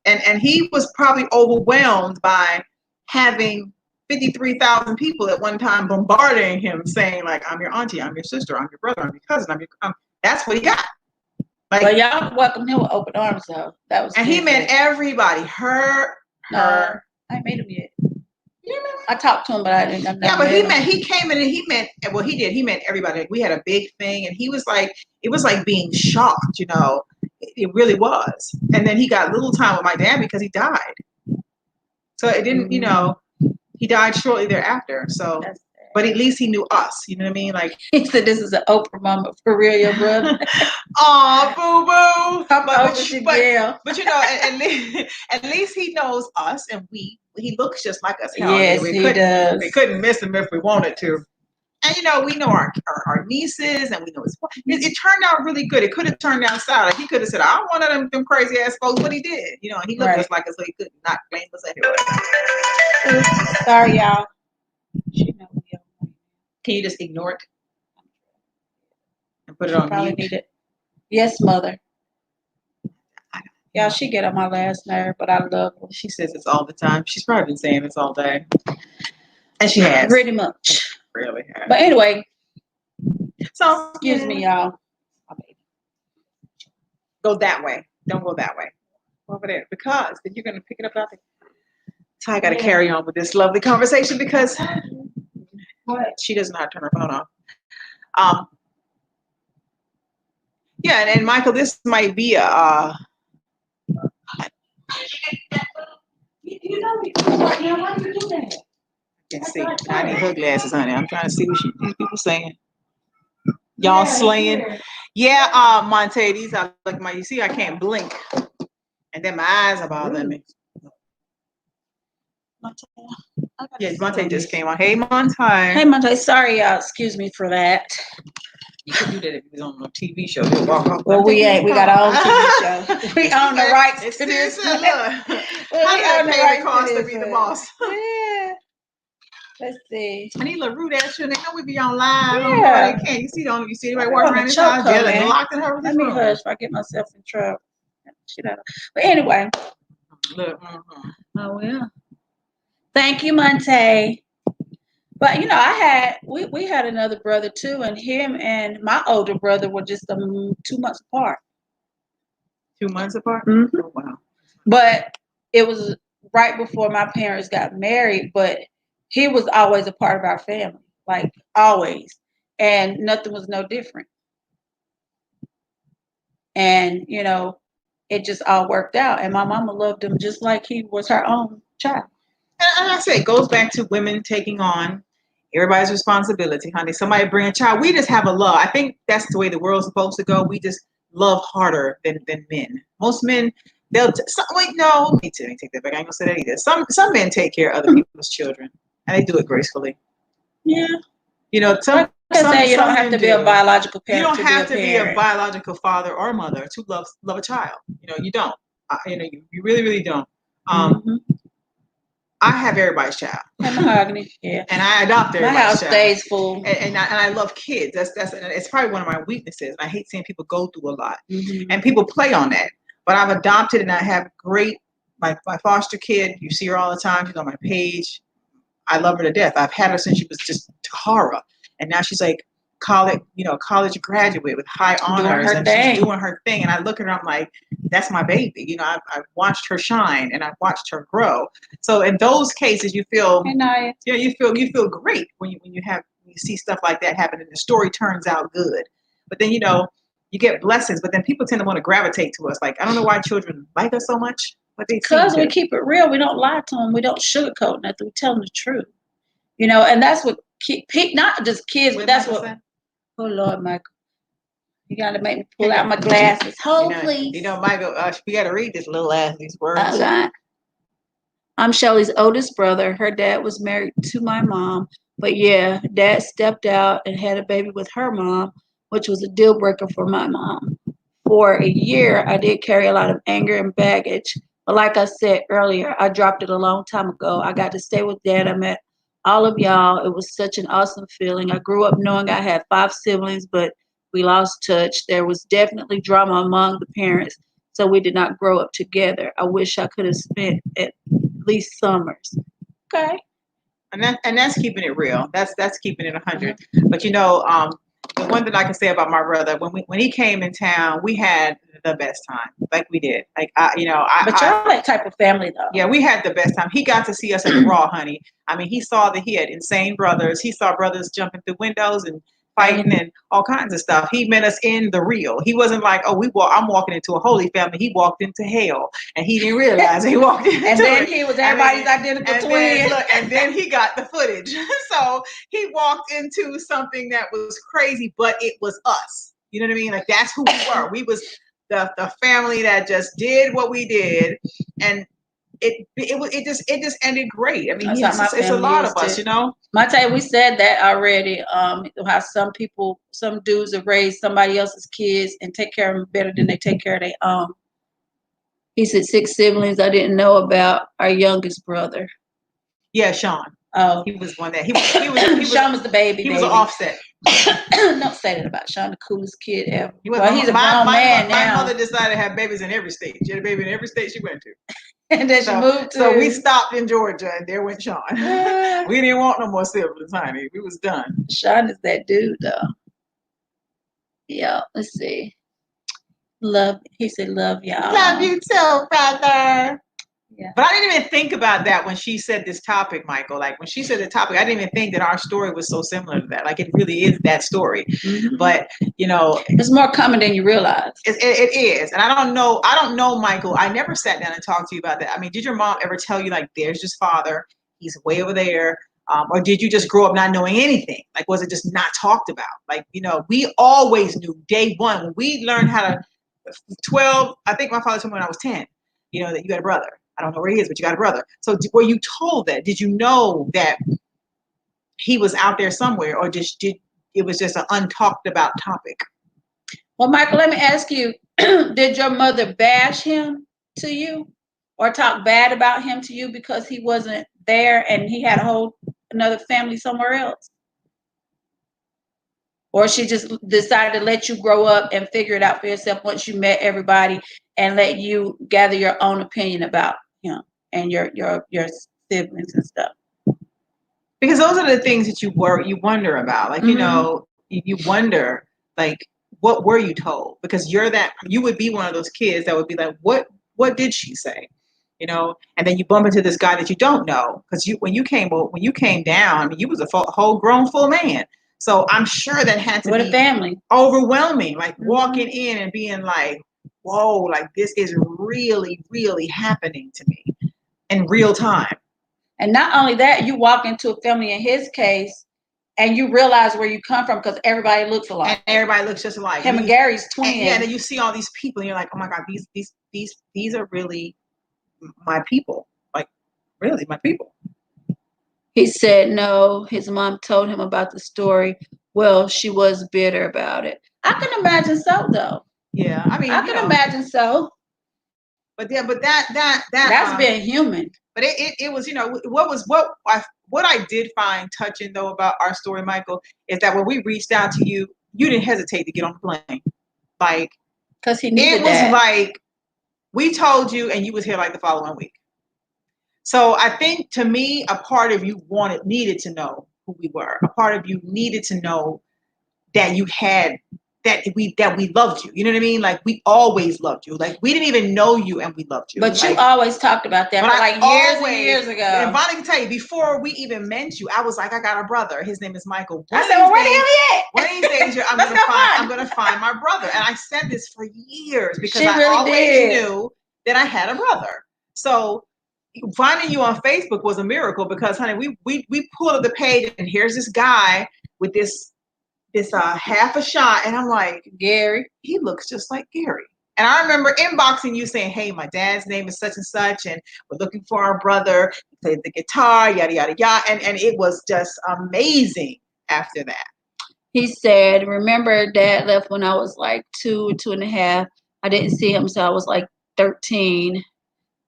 And he was probably overwhelmed by having 53,000 people at one time bombarding him, saying, like, I'm your auntie, I'm your sister, I'm your brother, I'm your cousin, that's what he got. Like, but y'all welcomed him with open arms, though. That was. And he met everybody. Her. I ain't met him yet. I talked to him, but I didn't. Yeah, but he came in and he met everybody. We had a big thing, and he was like, it was like being shocked, it really was. And then he got little time with my dad because he died. So it didn't, he died shortly thereafter. So, but at least he knew us, you know what I mean? Like, he said, this is an Oprah moment for real, your brother. Aw, boo-boo. But at least he knows us, and he looks just like us. Yes, he does. We couldn't miss him if we wanted to. And we know our nieces, and we know it turned out really good. It could have turned out sour. Like he could have said, "I don't want none of them crazy ass folks," but he did. And he looked just like us, so he could not blame us anyway. Sorry, y'all. Can you just ignore it and put it on mute? Need it. Yes, mother. Y'all, she get on my last nerve, but I love her. She says it's all the time. She's probably been saying this all day, and she has pretty much. Really has. But anyway, so excuse me, y'all. Go that way. Don't go that way. Go over there, because then you're gonna pick it up out there. So I got to carry on with this lovely conversation because she doesn't know how to turn her phone off. Yeah, and Michael, this might be a. You know me. Why do you do that? Can't see. I need her glasses, honey. I'm trying to see what these people saying. Y'all slaying. Yeah, Monte, these are like you see, I can't blink. And then my eyes are bothering me. Yeah, Monte just came on. Hey, Monte. Hey, Monte. Sorry, y'all. Excuse me for that. You could do that if he was on a TV show. He'll walk off. Well, we ain't. We got our own TV show. We own the rights to this. Look. How did it cost to be the boss? Yeah. Let's see. I need LaRue that shit. They know we be on live. Yeah. They can't. You see anybody walking around this house? Yeah, like locked in her room. Let me hush if I get myself in trouble. But anyway. Look. Oh, yeah. Thank you, Monte. But we had another brother too, and him and my older brother were just 2 months apart. 2 months apart? Mm-hmm. Oh, wow. But it was right before my parents got married, but he was always a part of our family, like always. And nothing was no different. And, it just all worked out. And my mama loved him just like he was her own child. And I say it goes back to women taking on everybody's responsibility, honey. Somebody bring a child. We just have a love. I think that's the way the world's supposed to go. We just love harder than men. Most men, me too. Let me take that back. I ain't gonna say that either. Some men take care of other people's children, and they do it gracefully. Yeah. You don't have to be a biological parent. You don't have to be a biological father or mother to love a child. You don't. You really, really don't. I have everybody's child. And mahogany, yeah. And I adopt everybody's child. My house stays full. And I love kids. That's it's probably one of my weaknesses. I hate seeing people go through a lot. Mm-hmm. And people play on that. But I've adopted, and I have my foster kid. You see her all the time. She's on my page. I love her to death. I've had her since she was just Tara. And now she's like college graduate with high honors, and she's doing her thing. And I look at her, I'm like, that's my baby. I've watched her shine, and I've watched her grow. So in those cases, you feel, you feel great when you see stuff like that happen, and the story turns out good. But then you get blessings, but then people tend to want to gravitate to us. Like, I don't know why children like us so much, but because we keep it real. We don't lie to them. We don't sugarcoat nothing. We tell them the truth. And that's what not just kids, but that's what. Oh Lord, Michael, you gotta make me pull out my glasses. Hold, please. Michael, we gotta read this little ass these words. I'm Shelly's oldest brother. Her dad was married to my mom, but yeah, dad stepped out and had a baby with her mom, which was a deal breaker for my mom. For a year, I did carry a lot of anger and baggage, but like I said earlier, I dropped it a long time ago. I got to stay with dad. I met all of y'all. It was such an awesome feeling. I grew up knowing I had 5 siblings, but we lost touch. There was definitely drama among the parents, so we did not grow up together. I wish I could have spent at least summers. Okay. And that's keeping it real. That's keeping it 100. But the one thing I can say about my brother, when he came in town, we had the best time. Like we did. Like but y'all that type of family though. Yeah, we had the best time. He got to see us at the Raw, honey. I mean, he saw that he had insane brothers. He saw brothers jumping through windows and fighting and all kinds of stuff. He met us in the real. He wasn't like, I'm walking into a holy family. He walked into hell, and he didn't realize he walked into and then he was everybody's identical twin. And then he got the footage. So he walked into something that was crazy, but it was us. You know what I mean? Like, that's who we were. We was the family that just did what we did, and it just ended great. I mean, That's how my it's a lot family of us, too. you know. My tell you, we said that already. How some dudes have raised somebody else's kids and take care of them better than they take care of their own. He said 6 siblings. I didn't know about our youngest brother. Yeah, Sean. Oh, he was one that he was Sean was the baby. He was an offset. Don't say that about Sean, the coolest kid ever. Well, he's a grown man now. My mother decided to have babies in every state. She had a baby in every state she went to. And then she moved to. So we stopped in Georgia, and there went Sean. We didn't want no more siblings, honey. We was done. Sean is that dude, though. Yeah, let's see. Love. He said, "Love y'all." Love you too, brother. Yeah. But I didn't even think about that when she said this topic, Michael. Like when she said the topic, I didn't even think that our story was so similar to that. Like it really is that story. Mm-hmm. But you know, it's more common than you realize. It is, and I don't know, Michael. I never sat down and talked to you about that. I mean, did your mom ever tell you like, "There's his father. He's way over there," or did you just grow up not knowing anything? Like, was it just not talked about? Like, you know, we always knew day one when we learned how to. 12. I think my father told me when I was 10. You know that you got a brother. I don't know where he is, but you got a brother. So were you told that? Did you know that he was out there somewhere, or did it was just an untalked about topic? Well, Michael, let me ask you, did your mother bash him to you or talk bad about him to you because he wasn't there and he had another family somewhere else? Or she just decided to let you grow up and figure it out for yourself once you met everybody and let you gather your own opinion about him and your siblings and stuff? Because those are the things that you wonder about. Like, you know, you wonder, like, what were you told? Because you would be one of those kids that would be like, what did she say? You know, and then you bump into this guy that you don't know. Because when you came down, you was a whole grown full man. So I'm sure that had to be a family overwhelming, like walking in and being like, whoa, like this is really, really happening to me in real time. And not only that, you walk into a family in his case and you realize where you come from because everybody looks alike. And everybody looks just alike. Him and Gary's twins. And then you see all these people and you're like, oh my God, these are really my people. Like, really, my people. He said no. His mom told him about the story. Well, she was bitter about it. I can imagine so, though. Yeah, I mean, I can imagine so. But yeah, but that's being human. But it was, you know, what I did find touching though about our story, Michael, is that when we reached out to you, you didn't hesitate to get on the plane, like because he needed it was that. like we told you, and you was here like the following week. So I think to me, a part of you needed to know who we were. A part of you needed to know that you had that we loved you. You know what I mean? Like we always loved you. Like we didn't even know you and we loved you. But like, you always talked about that for like years and years ago. And Bonnie can tell you, before we even met you, I was like, I got a brother. His name is Michael. I said, well, where the hell he at? One of these days, I'm gonna find my brother. And I said this for years because I always knew that I had a brother. So finding you on Facebook was a miracle because, honey, we pulled up the page and here's this guy with this half a shot, and I'm like, Gary, he looks just like Gary. And I remember inboxing you saying, hey, my dad's name is such and such, and we're looking for our brother. He played the guitar, yada, yada, yada. And it was just amazing after that. He said, remember Dad left when I was like 2.5. I didn't see him, so I was like 13.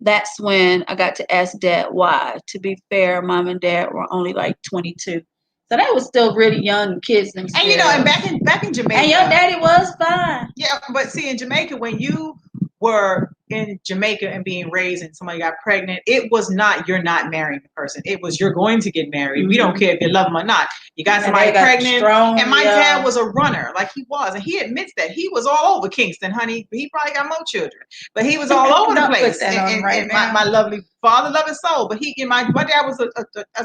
That's when I got to ask Dad why. To be fair, Mom and Dad were only like 22. So they were still really young kids themselves. And you know, and back in Jamaica. And your daddy was fine. Yeah, but see, in Jamaica, when you were in Jamaica and being raised and somebody got pregnant, it was not you're not marrying the person. It was you're going to get married. Mm-hmm. We don't care if you love them or not. You got somebody pregnant. And my dad was a runner, like he was. And he admits that. He was all over Kingston, honey. He probably got more children. But he was all over the place. And my lovely father, love his soul. But my dad was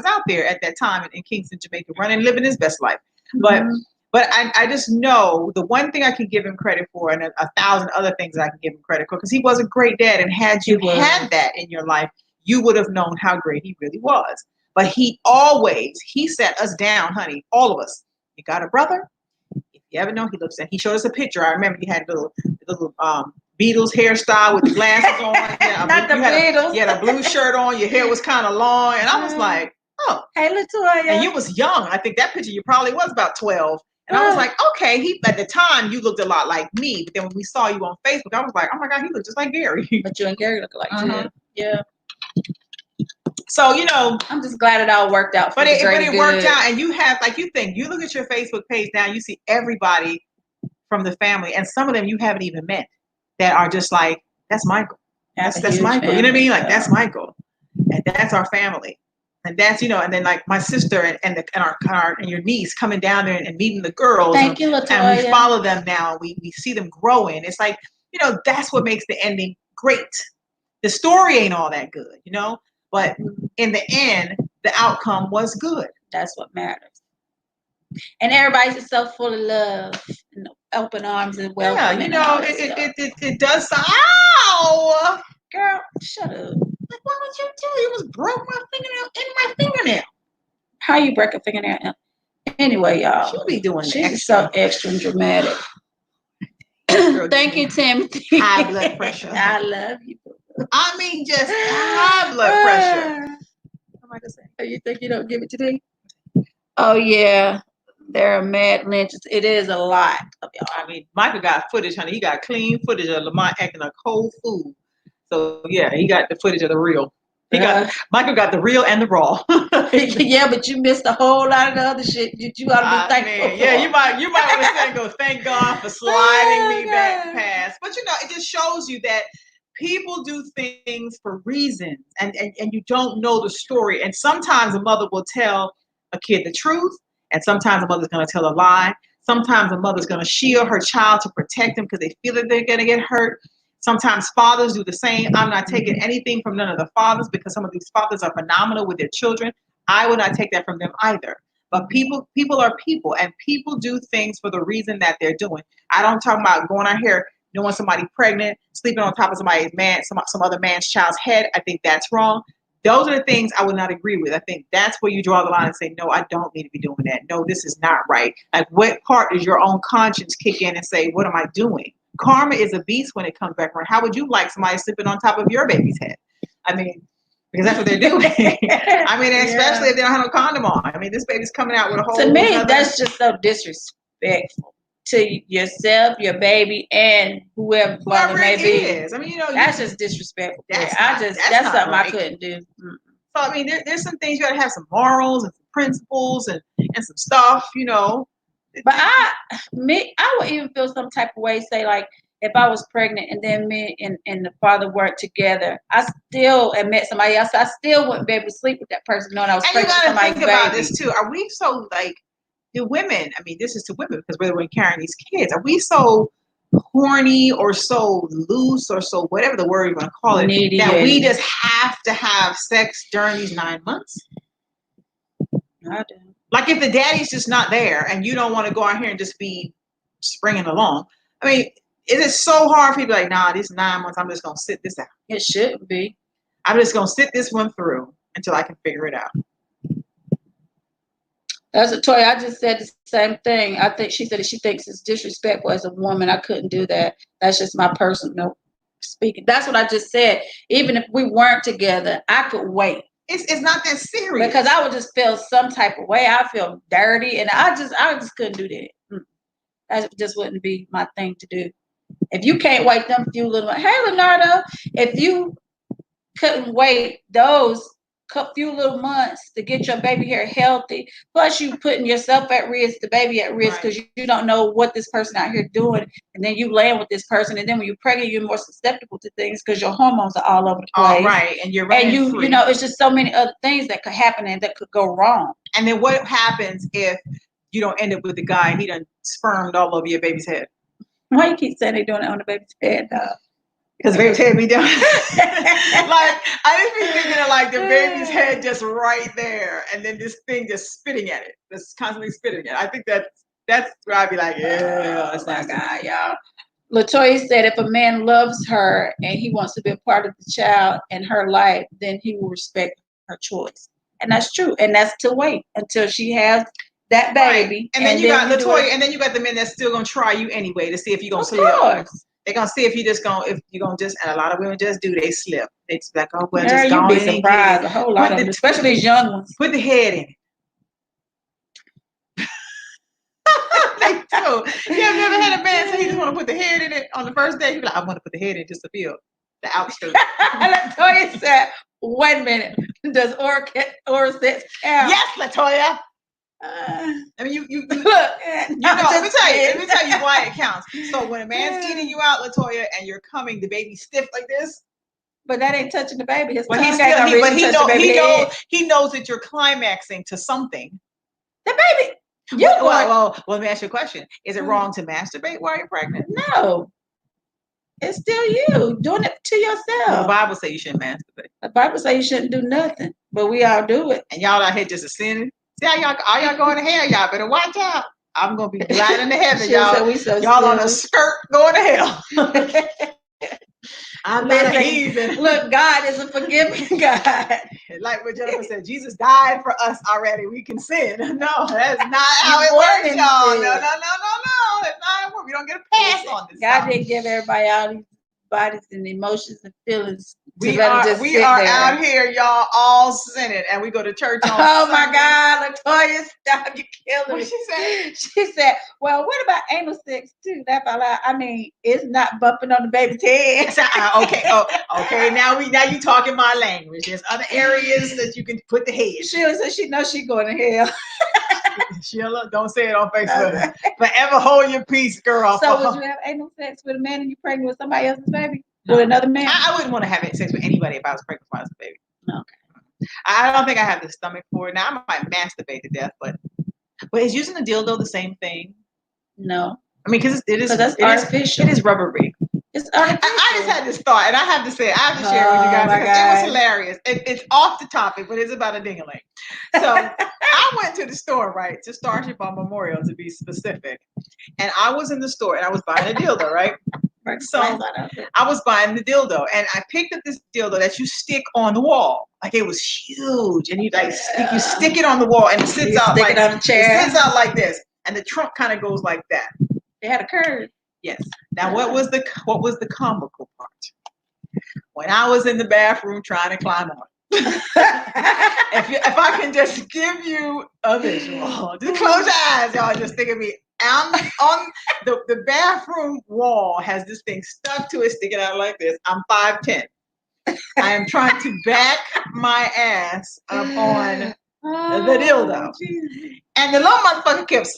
out there at that time in Kingston, Jamaica, running, living his best life. Mm-hmm. But I just know the one thing I can give him credit for, and 1,000 other things I can give him credit for, because he was a great dad. And had you had that in your life, you would have known how great he really was. But he set us down, honey, all of us. You got a brother? If you ever know, he showed us a picture. I remember he had a little Beatles hairstyle with the glasses on. Yeah, Not the Beatles. You had a blue shirt on. Your hair was kind of long, and I was like, oh. Hey, Latoya. And you was young. I think that picture you probably was about 12. And I was like, okay, at the time you looked a lot like me, but then when we saw you on Facebook, I was like, oh my God, he looks just like Gary. But you and Gary look alike too. Yeah. So, you know, I'm just glad it all worked out. But it worked out, and you have, like, you look at your Facebook page now, you see everybody from the family, and some of them you haven't even met that are just like, that's Michael. That's Michael. Family. You know what I mean? Like, that's Michael, and that's our family. And that's, you know, and then like my sister and your niece coming down there and meeting the girls. Thank you, Latoya. And we follow them now. We see them growing. It's like, you know, that's what makes the ending great. The story ain't all that good, you know, but in the end, the outcome was good. That's what matters. And everybody's just so full of love and open arms and welcome. Yeah, you know, it does. Ow! Girl, shut up. Like, what would you do? You was broke my fingernail in my fingernail. How you break a fingernail? Anyway, y'all. She'll be doing She's so extra and dramatic. Thank you, Timothy. High blood pressure. I love you. I mean, just high blood pressure. What am I gonna say? You think you don't give it to me? Oh, yeah. There are mad lynches. It is a lot of y'all. I mean, Michael got footage, honey. He got clean footage of Lamont acting a cold fool. So yeah, he got the footage of the real. Michael got the real and the raw. Yeah, but you missed a whole lot of the other shit. You ought to be thankful. Man, yeah, you might want to say and go, thank God for sliding me back past. But you know, it just shows you that people do things for reasons, and you don't know the story. And sometimes a mother will tell a kid the truth, and sometimes a mother's going to tell a lie. Sometimes a mother's going to shield her child to protect them because they feel that they're going to get hurt. Sometimes fathers do the same. I'm not taking anything from none of the fathers because some of these fathers are phenomenal with their children. I would not take that from them either. But people are people, and people do things for the reason that they're doing. I don't talk about going out here knowing somebody pregnant, sleeping on top of somebody's man, some other man's child's head. I think that's wrong. Those are the things I would not agree with. I think that's where you draw the line and say, no, I don't need to be doing that. No, this is not right. Like, what part does your own conscience kick in and say, what am I doing? Karma is a beast when it comes back around. How would you like somebody sleeping on top of your baby's head? I mean, because that's what they're doing. I mean, especially if they don't have no condom on. I mean, this baby's coming out with a whole. To me, that's just so disrespectful to yourself, your baby, and whoever it may be. I mean, you know, that's just disrespectful. That's something I couldn't do. So I mean, there's some things you got to have some morals and some principles and some stuff, you know. But I would even feel some type of way, say like if I was pregnant and then me and the father worked together, I still had met somebody else. I still wouldn't be able to sleep with that person knowing I was pregnant with somebody's baby. And you got to think about this too. Are we so like, do women? I mean, this is to women because we're carrying these kids. Are we so horny or so loose or so whatever the word you want to call it that we just have to have sex during these 9 months? I do. Like if the daddy's just not there and you don't want to go out here and just be springing along. I mean, it is so hard for you to be like, nah, these 9 months, I'm just going to sit this out. It shouldn't be. I'm just going to sit this one through until I can figure it out. That's a toy. I just said the same thing. I think she said that she thinks it's disrespectful as a woman. I couldn't do that. That's just my personal speaking. That's what I just said. Even if we weren't together, I could wait. It's not that serious. Because I would just feel some type of way. I feel dirty, and I just couldn't do that. That just wouldn't be my thing to do. If you can't wait them few little, hey Leonardo, if you couldn't wait those few little months to get your baby hair healthy, plus you putting yourself at risk, the baby at risk, because you don't know what this person out here doing, and then you land with this person, and then when you're pregnant, you're more susceptible to things because your hormones are all over the place. All right, and you're running free. You know, it's just so many other things that could happen and that could go wrong. And then what happens if you don't end up with the guy and he done spermed all over your baby's head? Why you keep saying they doing it on the baby's head, dog? Because baby's head be done. Like, I just be thinking of like the baby's head just right there, and then this thing just spitting at it. Just constantly spitting at it. I think that's where I'd be like, yeah, that's my guy, y'all. Latoya said if a man loves her and he wants to be a part of the child and her life, then he will respect her choice. And that's true. And that's to wait until she has that baby. Right. And then you got Latoya, and then you got the men that's still gonna try you anyway to see if you're gonna sleep. Of course. They're gonna see if you're gonna just, and a lot of women just do, they slip. It's like, oh well, Girl, just you'd go be in and surprised. get A it. whole lot of them, especially these young ones. Put the head in it. They do. You have never had a man say he just want to put the head in it on the first day? He'd be like, I want to put the head in just to feel the outskirt. Latoya said, wait a minute. Does oral sex count? Yes, Latoya. I mean, you look. Let me tell you why it counts. So when a man's eating you out, Latoya, and you're coming, the baby stiff like this. But that ain't touching the baby. His tongue he knows that you're climaxing to something. The baby. Well, let me ask you a question. Is it wrong to masturbate while you're pregnant? No. It's still you doing it to yourself. Well, the Bible says you shouldn't masturbate. The Bible says you shouldn't do nothing, but we all do it. And y'all out here just sinning. See how y'all going to hell? Y'all better watch out. I'm gonna be gliding to heaven, y'all. Y'all on a skirt going to hell. I'm not a heathen. Look, God is a forgiving God. Like what Jennifer said, Jesus died for us already. We can sin. No, that's not how it works, y'all. No. That's not how it works. We don't get a pass on this. God didn't give everybody all these bodies and emotions and feelings. We are out here, y'all, all sinning, and we go to church on Sunday. My God, Latoya, stop! You killing me. What she said? She said, "Well, what about anal sex too?" That's all. I mean, it's not bumping on the baby's head. Okay. Okay. Now you talking my language. There's other areas that you can put the head. Sheila said she knows she's going to hell. Sheila, don't say it on Facebook. Forever hold your peace, girl. So would you have anal sex with a man and you pregnant with somebody else's baby? No. With another man? I wouldn't want to have sex with anybody if I was pregnant with my husband's baby. Okay. I don't think I have the stomach for it. Now I might masturbate to death, but is using a dildo the same thing? No. I mean, because it is artificial. It is rubbery. It's artificial. I just had this thought, and I have to say it. I have to share it with you guys because it was hilarious. It's off the topic, but it's about a ding-a-ling. So I went to the store, right, to Starship on Memorial, to be specific. And I was in the store, and I was buying a dildo, right? So I was buying the dildo, and I picked up this dildo that you stick on the wall. Like it was huge, and you stick it on the wall, and it sits out like on the chair. It sits out like this, and the trunk kind of goes like that. It had a curve. Yes. Now, what was the comical part? When I was in the bathroom trying to climb on. If I can just give you a visual, just close your eyes, y'all. Just think of me on the bathroom wall has this thing stuck to it, sticking out like this. I'm 5'10". I am trying to back my ass up on the dildo. And the little motherfucker kept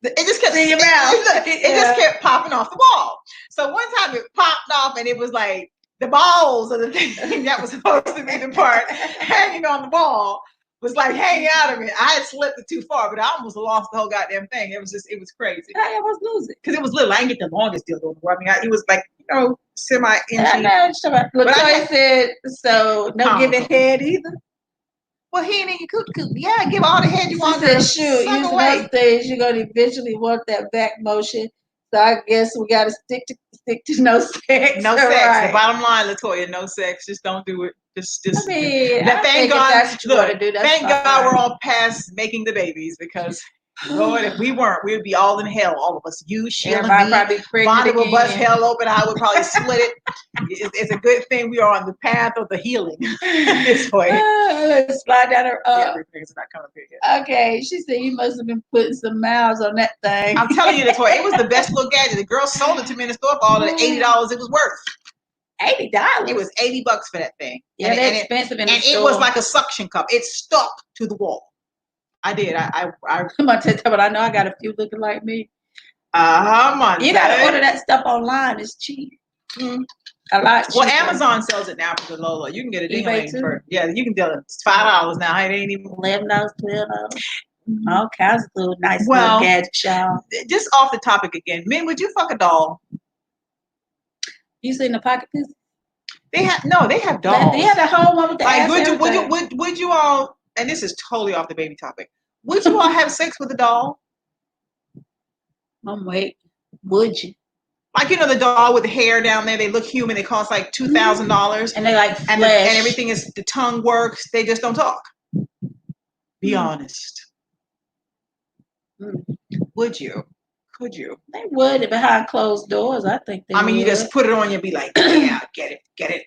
it just kept in your mouth. It just kept popping off the wall. So one time it popped off, and it was like the balls of the thing that was supposed to be the part hanging on the wall was like hanging out of it. I had slipped it too far, but I almost lost the whole goddamn thing. It was crazy. I almost lose it because it was little. I didn't get the longest dildo in the world. I mean, it was like semi-inch. But I said so. No giving head either. Well, he ain't in your cuckoo. Yeah, give all the head you want. Said, shoot, using those things, you're gonna eventually want that back motion. So I guess we gotta stick to no sex. No sex. Right. The bottom line, Latoya, no sex. Just don't do it. Just. I mean, thank God. That's what you want to do. Thank God we're all past making the babies because. Lord, if we weren't, we would be all in hell, all of us. You, Sheila, me, Bonnie will bust hell open. I would probably split it. It's a good thing we are on the path of the healing this way. Let's slide down her up. Everything's not coming up here. Okay, she said you must have been putting some miles on that thing. I'm telling you, Latoya, it was the best little gadget. The girl sold it to me in the store for all of the $80 it was worth. $80. It was $80 for that thing. Yeah, they're expensive in the store. And it was like a suction cup. It stuck to the wall. I did. I'm gonna tell you, but I know I got a few looking like me. You gotta order that stuff online. It's cheap. Mm-hmm. A lot cheaper. Well, Amazon sells it now for the low. You can get a ding-a-ling for you can get it. It's $5 now. It ain't even $11, $12. All kinds of little nice little gadgets, y'all. Just off the topic again. Men, would you fuck a doll? You seen the pocket pussy? They have dolls. They have the whole one with the ass. Would you all? And this is totally off the baby topic. Would you all have sex with a doll? Wait. Would you? Like, the doll with the hair down there. They look human. They cost like $2,000. And they like flesh. And everything is, the tongue works. They just don't talk. Be honest. Would you? Could you? They would behind closed doors. I think they I mean, would. you just put it on you and be like, yeah, get it.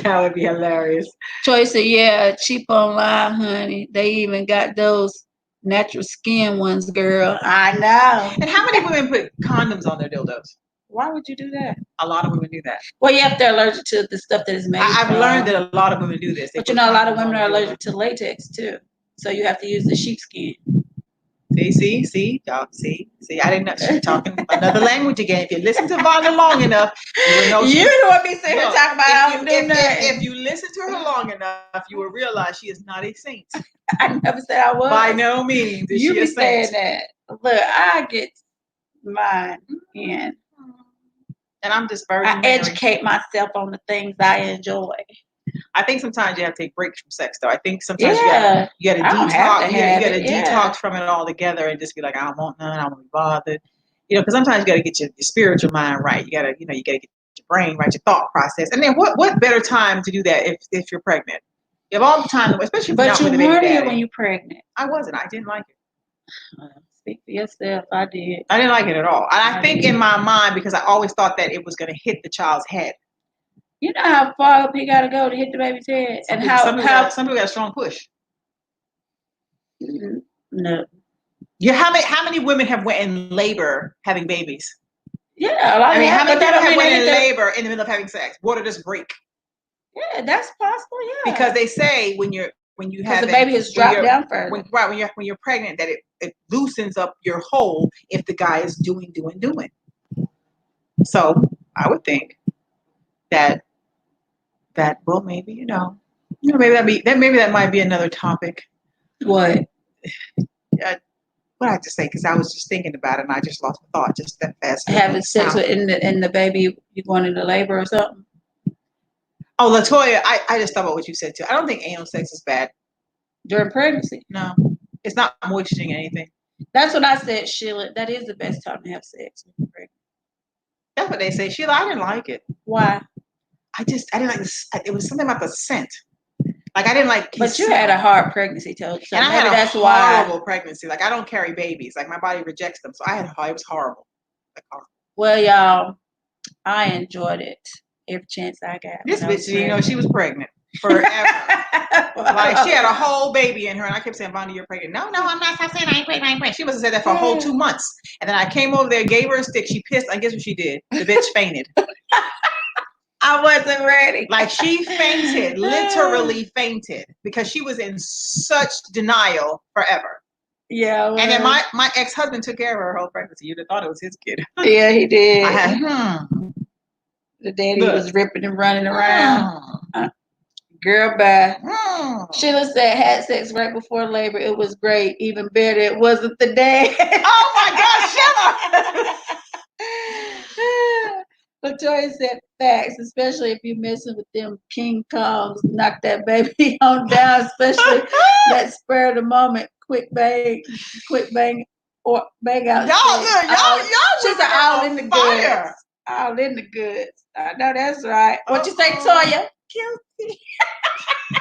That would be hilarious. Troy said, yeah, cheap online, honey. They even got those natural skin ones, girl. I know. And how many women put condoms on their dildos? Why would you do that? A lot of women do that. Well, yeah, if they're allergic to the stuff that is made I've learned that a lot of women do this. But you know, a lot of women are allergic to latex too. So you have to use the sheepskin. See, y'all, see. I didn't know she's talking another language again. If you listen to Vonda long enough, you will know. You don't want me sitting here talking about I don't do nothing. If you listen to her long enough, you will realize she is not a saint. I never said I was. By no means. You be saying that. Look, I get mine in. And I'm just I educate myself on the things I enjoy. I think sometimes you have to take breaks from sex, though. I think sometimes you gotta detox. You gotta detox from it all together and just be like, I don't want none. I don't want to be bothered. Because sometimes you gotta get your spiritual mind right. You gotta get your brain right, your thought process. And then what better time to do that if you're pregnant? You have all the time, especially. But you weren't here when you're pregnant. I wasn't. I didn't like it. Speak for yourself. I did. I didn't like it at all. And I think in my mind, because I always thought that it was going to hit the child's head. You know how far up he got to go to hit the baby's head, some people got a strong push. No. Yeah. How many women have went in labor having babies? Yeah, a lot. I mean, how many people have went in labor in the middle of having sex? Water just break. Yeah, that's possible. Yeah. Because they say when you have the baby has dropped down further. When you're pregnant, that it loosens up your hole if the guy is doing. So I would think that well, maybe maybe that might be another topic. What? What I have to say, because I was just thinking about it and I just lost my thought just that fast. Having sex with in the baby you going into labor or something. Oh, Latoya, I just thought about what you said too. I don't think anal sex is bad during pregnancy. No, it's not moisturizing anything. That's what I said, Sheila. That is the best time to have sex when you're pregnant. That's what they say, Sheila. I didn't like it. Why? I didn't like this. It was something about the scent. Like I didn't like. But you had a hard pregnancy, so and I had a horrible pregnancy. Like I don't carry babies. Like my body rejects them, so it was horrible. Like horrible. Well, y'all, I enjoyed it every chance I got. This bitch, she was pregnant forever. Like she had a whole baby in her, and I kept saying, "Vonda, you're pregnant." No, I'm not. Stop saying I ain't pregnant. She must have said that for a whole 2 months, and then I came over there, gave her a stick. She pissed. I guess what she did? The bitch fainted. I wasn't ready. Like she fainted, literally fainted, because she was in such denial forever. Yeah. Well, and then my ex-husband took care of her whole pregnancy. You'd have thought it was his kid. Yeah, he did. I had The daddy was ripping and running around. Girl, bye. Sheila said had sex right before labor. It was great. Even better, it wasn't the day. Oh my gosh, Sheila! Latoya said facts, especially if you're messing with them King Kongs. Knock that baby on down, especially that spur of the moment, quick bang, or bang out. Y'all, she's all in the goods. All in the goods. I know that's right. What you say, Toya? Guilty.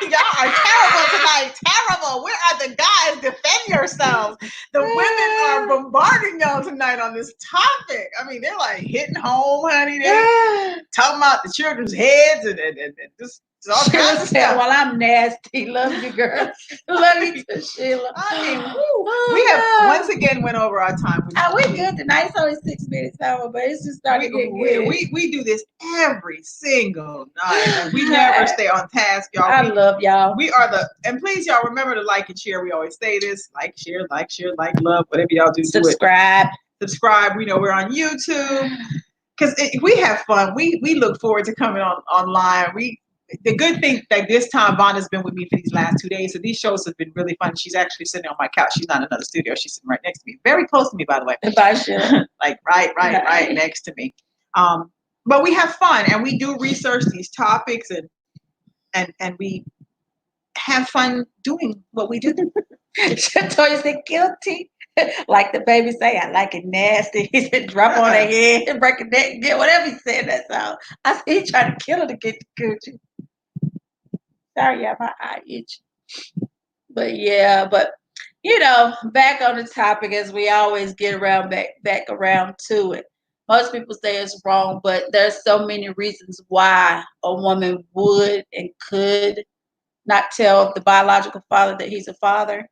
Y'all are terrible tonight. Terrible. Where are the guys? Defend yourselves. The women are bombarding y'all tonight on this topic. I mean, they're like hitting home, honey. They're talking about the children's heads and just all kinds of stuff. Well, I'm nasty. Love you, girl. Love you too, Sheila. I mean, we have once again went over our time. We good tonight. It's only 6 minutes over, but it's just starting to get good. We do this every single night. And we never stay on task, y'all. I love y'all. We are and please, y'all, remember to like and share. We always say this: like, share, love, whatever y'all do. Subscribe. Subscribe. We know we're on YouTube because we have fun. We look forward to coming online. The good thing that this time Vonda's been with me for these last 2 days, so these shows have been really fun. She's actually sitting on my couch. She's not in another studio. She's sitting right next to me, very close to me, by the way. Bye, Sheila. Like right next to me. But we have fun and we do research these topics and we have fun doing what we do. Toya said guilty. Like the baby say, I like it nasty. He said, drop on her head, break it neck, get whatever he said. That's all. I said, he trying to kill her to get the coochie. Sorry, y'all, my eye itch. But yeah, Back on the topic as we always get around back around to it. Most people say it's wrong, but there's so many reasons why a woman would and could not tell the biological father that he's a father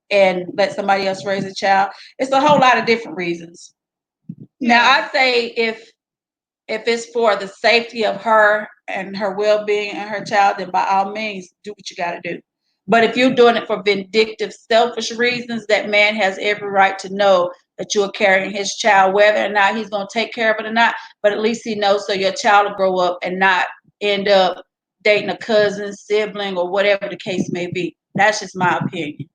and let somebody else raise a child. It's a whole lot of different reasons. Now, I say if it's for the safety of her and her well-being and her child, then by all means, do what you got to do. But if you're doing it for vindictive, selfish reasons, that man has every right to know that you are carrying his child, whether or not he's going to take care of it or not. But at least he knows so your child will grow up and not end up dating a cousin, sibling, or whatever the case may be. That's just my opinion.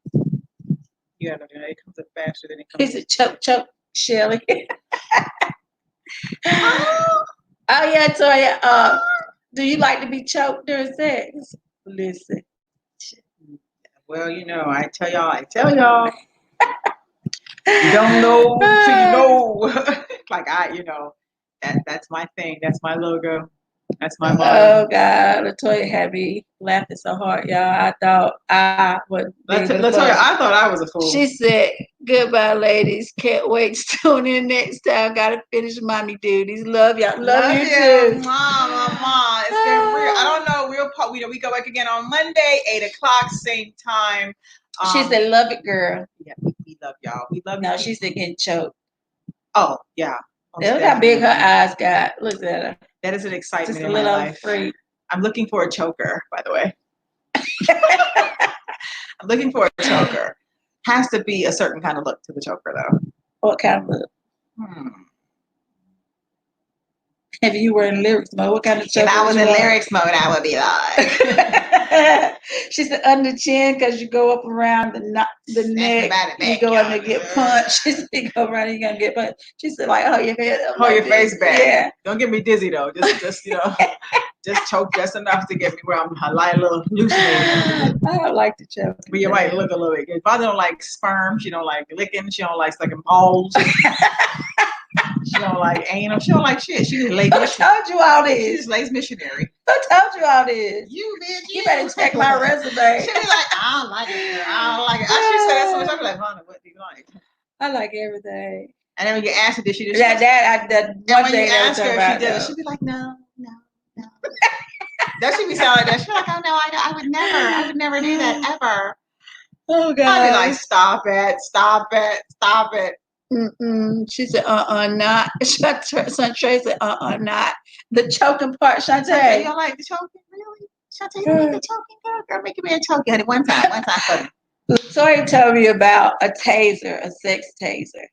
You gotta know it comes up faster than it He comes. said, choke, Shelly. Oh yeah, Toya. Do you like to be choked during sex? Listen. Well, I tell y'all, you don't know till you know. Like that's my thing. That's my logo. That's my motto. Oh God, Latoya had me laughing so hard, y'all. I thought I would. Latoya, I thought I was a fool. She said, "Goodbye, ladies. Can't wait to tune in next time. Gotta finish mommy duties. Love y'all. Love you too, Mama. It's getting real. I don't know. We go back again on Monday, 8:00, same time. She said, "Love it, girl." Yeah, we love y'all. We love you. No, she said getting choked. Oh yeah. Look how big her eyes got. Look at her. That is an excitement Just a in my little life. freak. I'm looking for a choker, by the way. I'm looking for a choker. Has to be a certain kind of look to the choker, though. What kind of look? If you were in lyrics mode, what kind of choker? If I was in lyrics mode, I would be like. She said under chin because you go up around the neck. You go in there get punched. She said you go around and you're gonna get punched. She said like hold your head up. Hold your face back. Yeah. Don't get me dizzy though. Just just choke just enough to get me where I'm a little hallucinating. I don't like to choke. But you might look a little bit. If I don't like sperm, she don't like licking, she don't like sucking balls. She don't like anal. She don't like shit. She just lays missionary. Who told you all this? She just lays missionary. Who told you all this? You bitch. You better check my resume. She be like, I don't like it. I don't like it. She said that so much. I be like, Hannah, what do you like? I like everything. And then when you ask her, did she do that one when thing you ask her if she did it, she'd be like, no. That should be sound like that. She'd be like, oh no, I would never do that ever. Oh God. I'd be like, stop it. She said, not. Shantae said, not. The choking part, Shantae. You don't like the choking, really? Shantae, you don't like the choking, girl? Girl, make me a choke. You had it one time for me. Latoya told me about a taser, a sex taser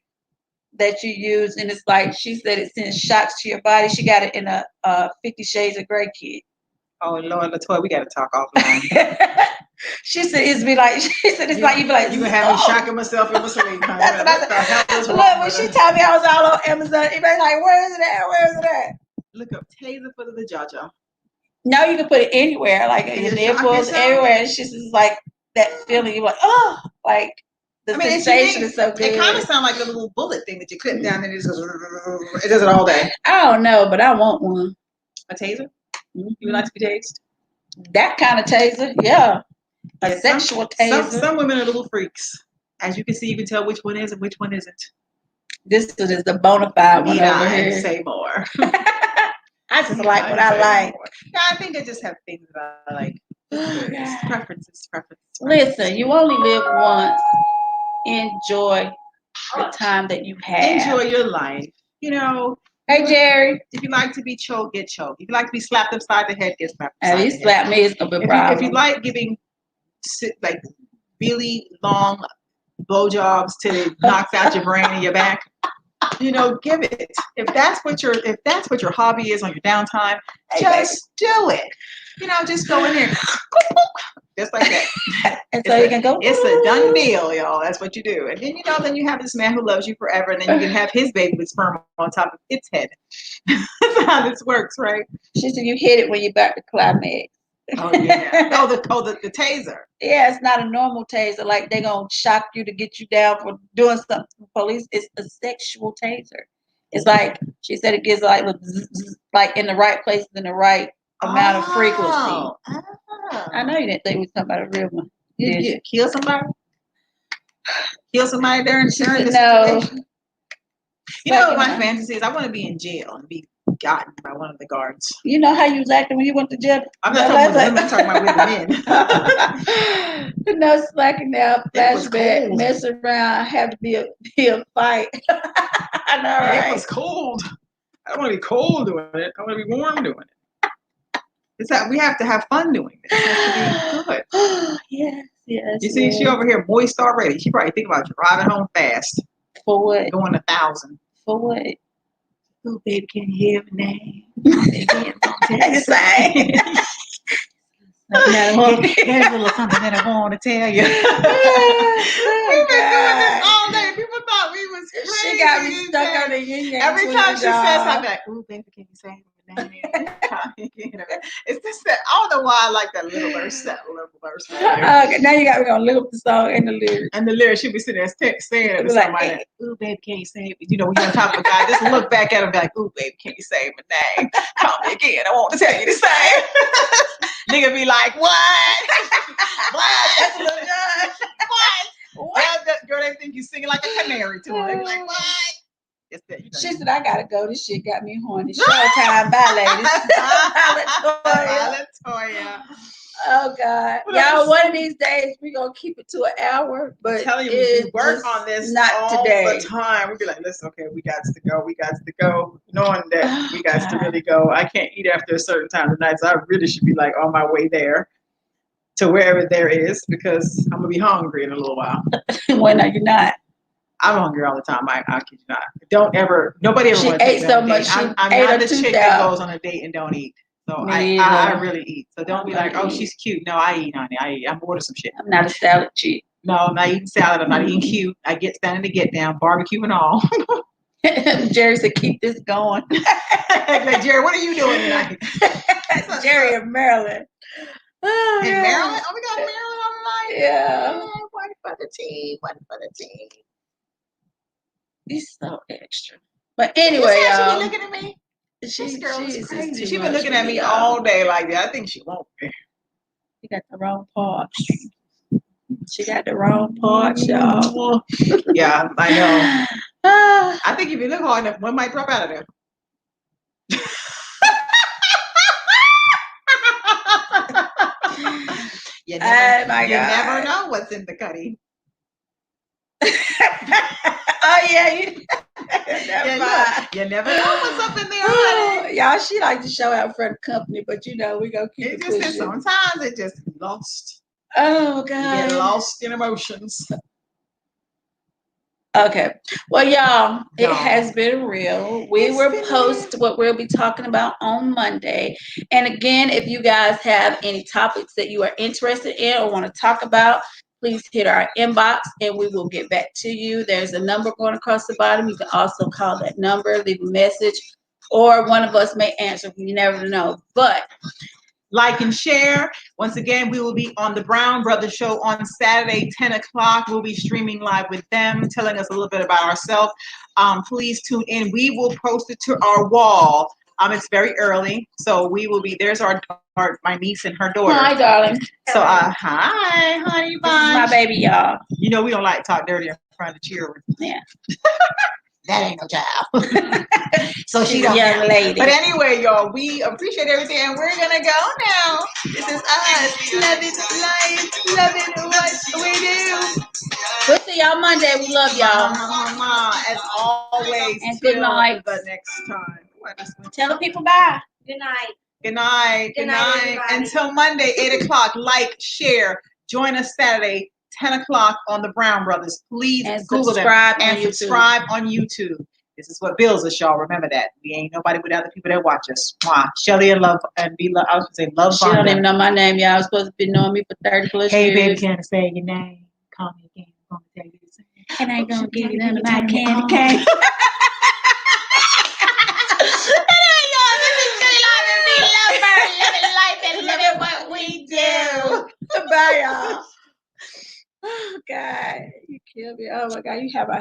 that you use, and it's like she said it sends shocks to your body. She got it in a 50 Shades of Grey kit. Oh Lord, Latoya, we got to talk offline. She said it's like you be like you can have me shocking myself in my sleep. Look, when she told me I was all on Amazon, everybody like, where is it at? Where is it at? Look up taser for the Jaja. No, you can put it anywhere, like in your nipples, everywhere. And she's just like that feeling. You're like, oh, like the sensation is so good. It kind of sounds like a little bullet thing that you clip down and it just goes. It does it all day. I don't know, but I want one. A taser? Mm-hmm. You would like to be tased? That kind of taser, yeah. A sexual taser. Some women are little freaks. As you can see, you can tell which one is and which one isn't. This is the bona fide one over here. Say more. I just like what I like. Yeah, I think I just have things that I like. Preferences. Listen, you only live once. Enjoy the time that you have. Enjoy your life. Hey, Jerry. If you like to be choked, get choked. If you like to be slapped upside the head, get slapped upside the head. If you slap me, it's going to be a problem. If you like giving like really long blowjobs till it knocks out your brain and your back, give it. If that's what your hobby is on your downtime, just do it. Just go in there, just like that. And so you can go. It's a done deal, y'all. That's what you do. And then then you have this man who loves you forever, and then you can have his baby with sperm on top of its head. That's how this works, right? She said you hit it when you're about to climax. Oh yeah. The taser. Yeah, it's not a normal taser. Like they're gonna shock you to get you down for doing something for police. It's a sexual taser. It's like she said it gives like in the right places in the right amount of frequency. I know you didn't think we were talking about a real one. You kill somebody? Kill somebody during the No. situation. You know what my fantasy is? I want to be in jail and be gotten by one of the guards. You know how you was acting when you went to jail? I'm not talking about the women, I'm talking about with the men. You know, slacking down, flashback, mess around, have to be a fight. I know, right? It was cold. I don't want to be cold doing it. I want to be warm doing it. It's that we have to have fun doing it. It has to be good. Yes. You see, she over here moist already. She probably think about driving home fast. For what? Going 1,000. For what? Oh, baby, can you hear my name? Just say. There's a little something that I want to tell you. We've been doing this all day. People thought we was crazy. She got me stuck on the yin yang. Every time she says something, like, "Ooh, baby, can you say my name?" It's just that I don't know why I like that little verse. That little verse. Okay, now you got me gonna look up the song and the lyrics. And the lyrics, she'll be sitting there saying it to somebody. Like, "Ooh, baby, can you say it?" You know, when you're on top of a guy, just look back at him, be like, "Ooh, baby, can you say my name? Call me again. I want to tell you the same." Nigga be like, "What? What? That's a little judge. What? Girl, they think you singing like a canary to them. They be like, "What?" It's that, you know, she said, "I gotta go. This shit got me horny. Showtime, bye, ladies." Latoya. Oh God, y'all! One of these days we gonna keep it to an hour, but I'm telling you, we work on this not all today. the time. We'd be like, "Listen, okay, we got to go, knowing that we got to really go. I can't eat after a certain time of night, so I really should be like on my way there to wherever there is because I'm gonna be hungry in a little while." When are you not? I'm hungry all the time. I kid you not. Don't ever. Nobody ever. She ate so much. I'm not the chick that goes on a date and don't eat. So I really eat. So don't be like, "Oh, she's cute." No, I eat, honey. I eat. I'm order some shit. I'm not a salad chick. No, I'm not eating salad. I'm not eating cute. I get standing to get down, barbecue and all. Jerry said, "Keep this going." Like, Jerry, what are you doing tonight? Jerry in Maryland. Oh, in Maryland? Oh, we got Maryland on the line. Yeah. One for the team. He's so extra. But anyway, she be looking at me. This girl is crazy. She been looking at me all day like that. I think she won't be. You got the wrong part. She got the wrong part, y'all. Yeah, I know. I think if you look hard enough, one might drop out of there. You never know what's in the cutty. Oh yeah, you never know what's up in there, honey. Y'all, she like to show out for the company, but you know we gonna keep it pushing. Just sometimes it just lost. Oh God, you get lost in emotions. Okay, well, y'all, it has been real. We will post what we'll be talking about on Monday. And again, if you guys have any topics that you are interested in or want to talk about, please hit our inbox and we will get back to you. There's a number going across the bottom. You can also call that number, leave a message, or one of us may answer. You never know. But like and share. Once again, we will be on the Brown Brothers Show on Saturday, 10 o'clock. We'll be streaming live with them, telling us a little bit about ourselves. Please tune in. We will post it to our wall. It's very early, so we will be. There's my niece and her daughter. Hi, darling. So, hi, honey bunch. This is my baby, y'all. You know we don't like to talk dirty in front of children. Yeah. That ain't no child. So she's a young lady. But anyway, y'all, we appreciate everything, and we're gonna go now. This is us. Love it, life. Love it, what we do. We'll see y'all Monday. We love y'all. As always. And good night. The next time. Tell the people bye. Good night. Good night. Good night. Until Monday, 8 o'clock. Like, share. Join us Saturday, 10 o'clock on the Brown Brothers. Please Google them and subscribe on YouTube. This is what builds us, y'all. Remember that. We ain't nobody without the people that watch us. Mwah. Shelly and Love and be love. I was gonna say Love. She don't even know my name, y'all. I'm supposed to be knowing me for 30 plus years. Hey, baby, can I say your name? Call me again. I'm gonna tell you the same. And I ain't gonna give you none of my candy cane. Bye, y'all. Oh, God. You killed me. Oh, my God. You have a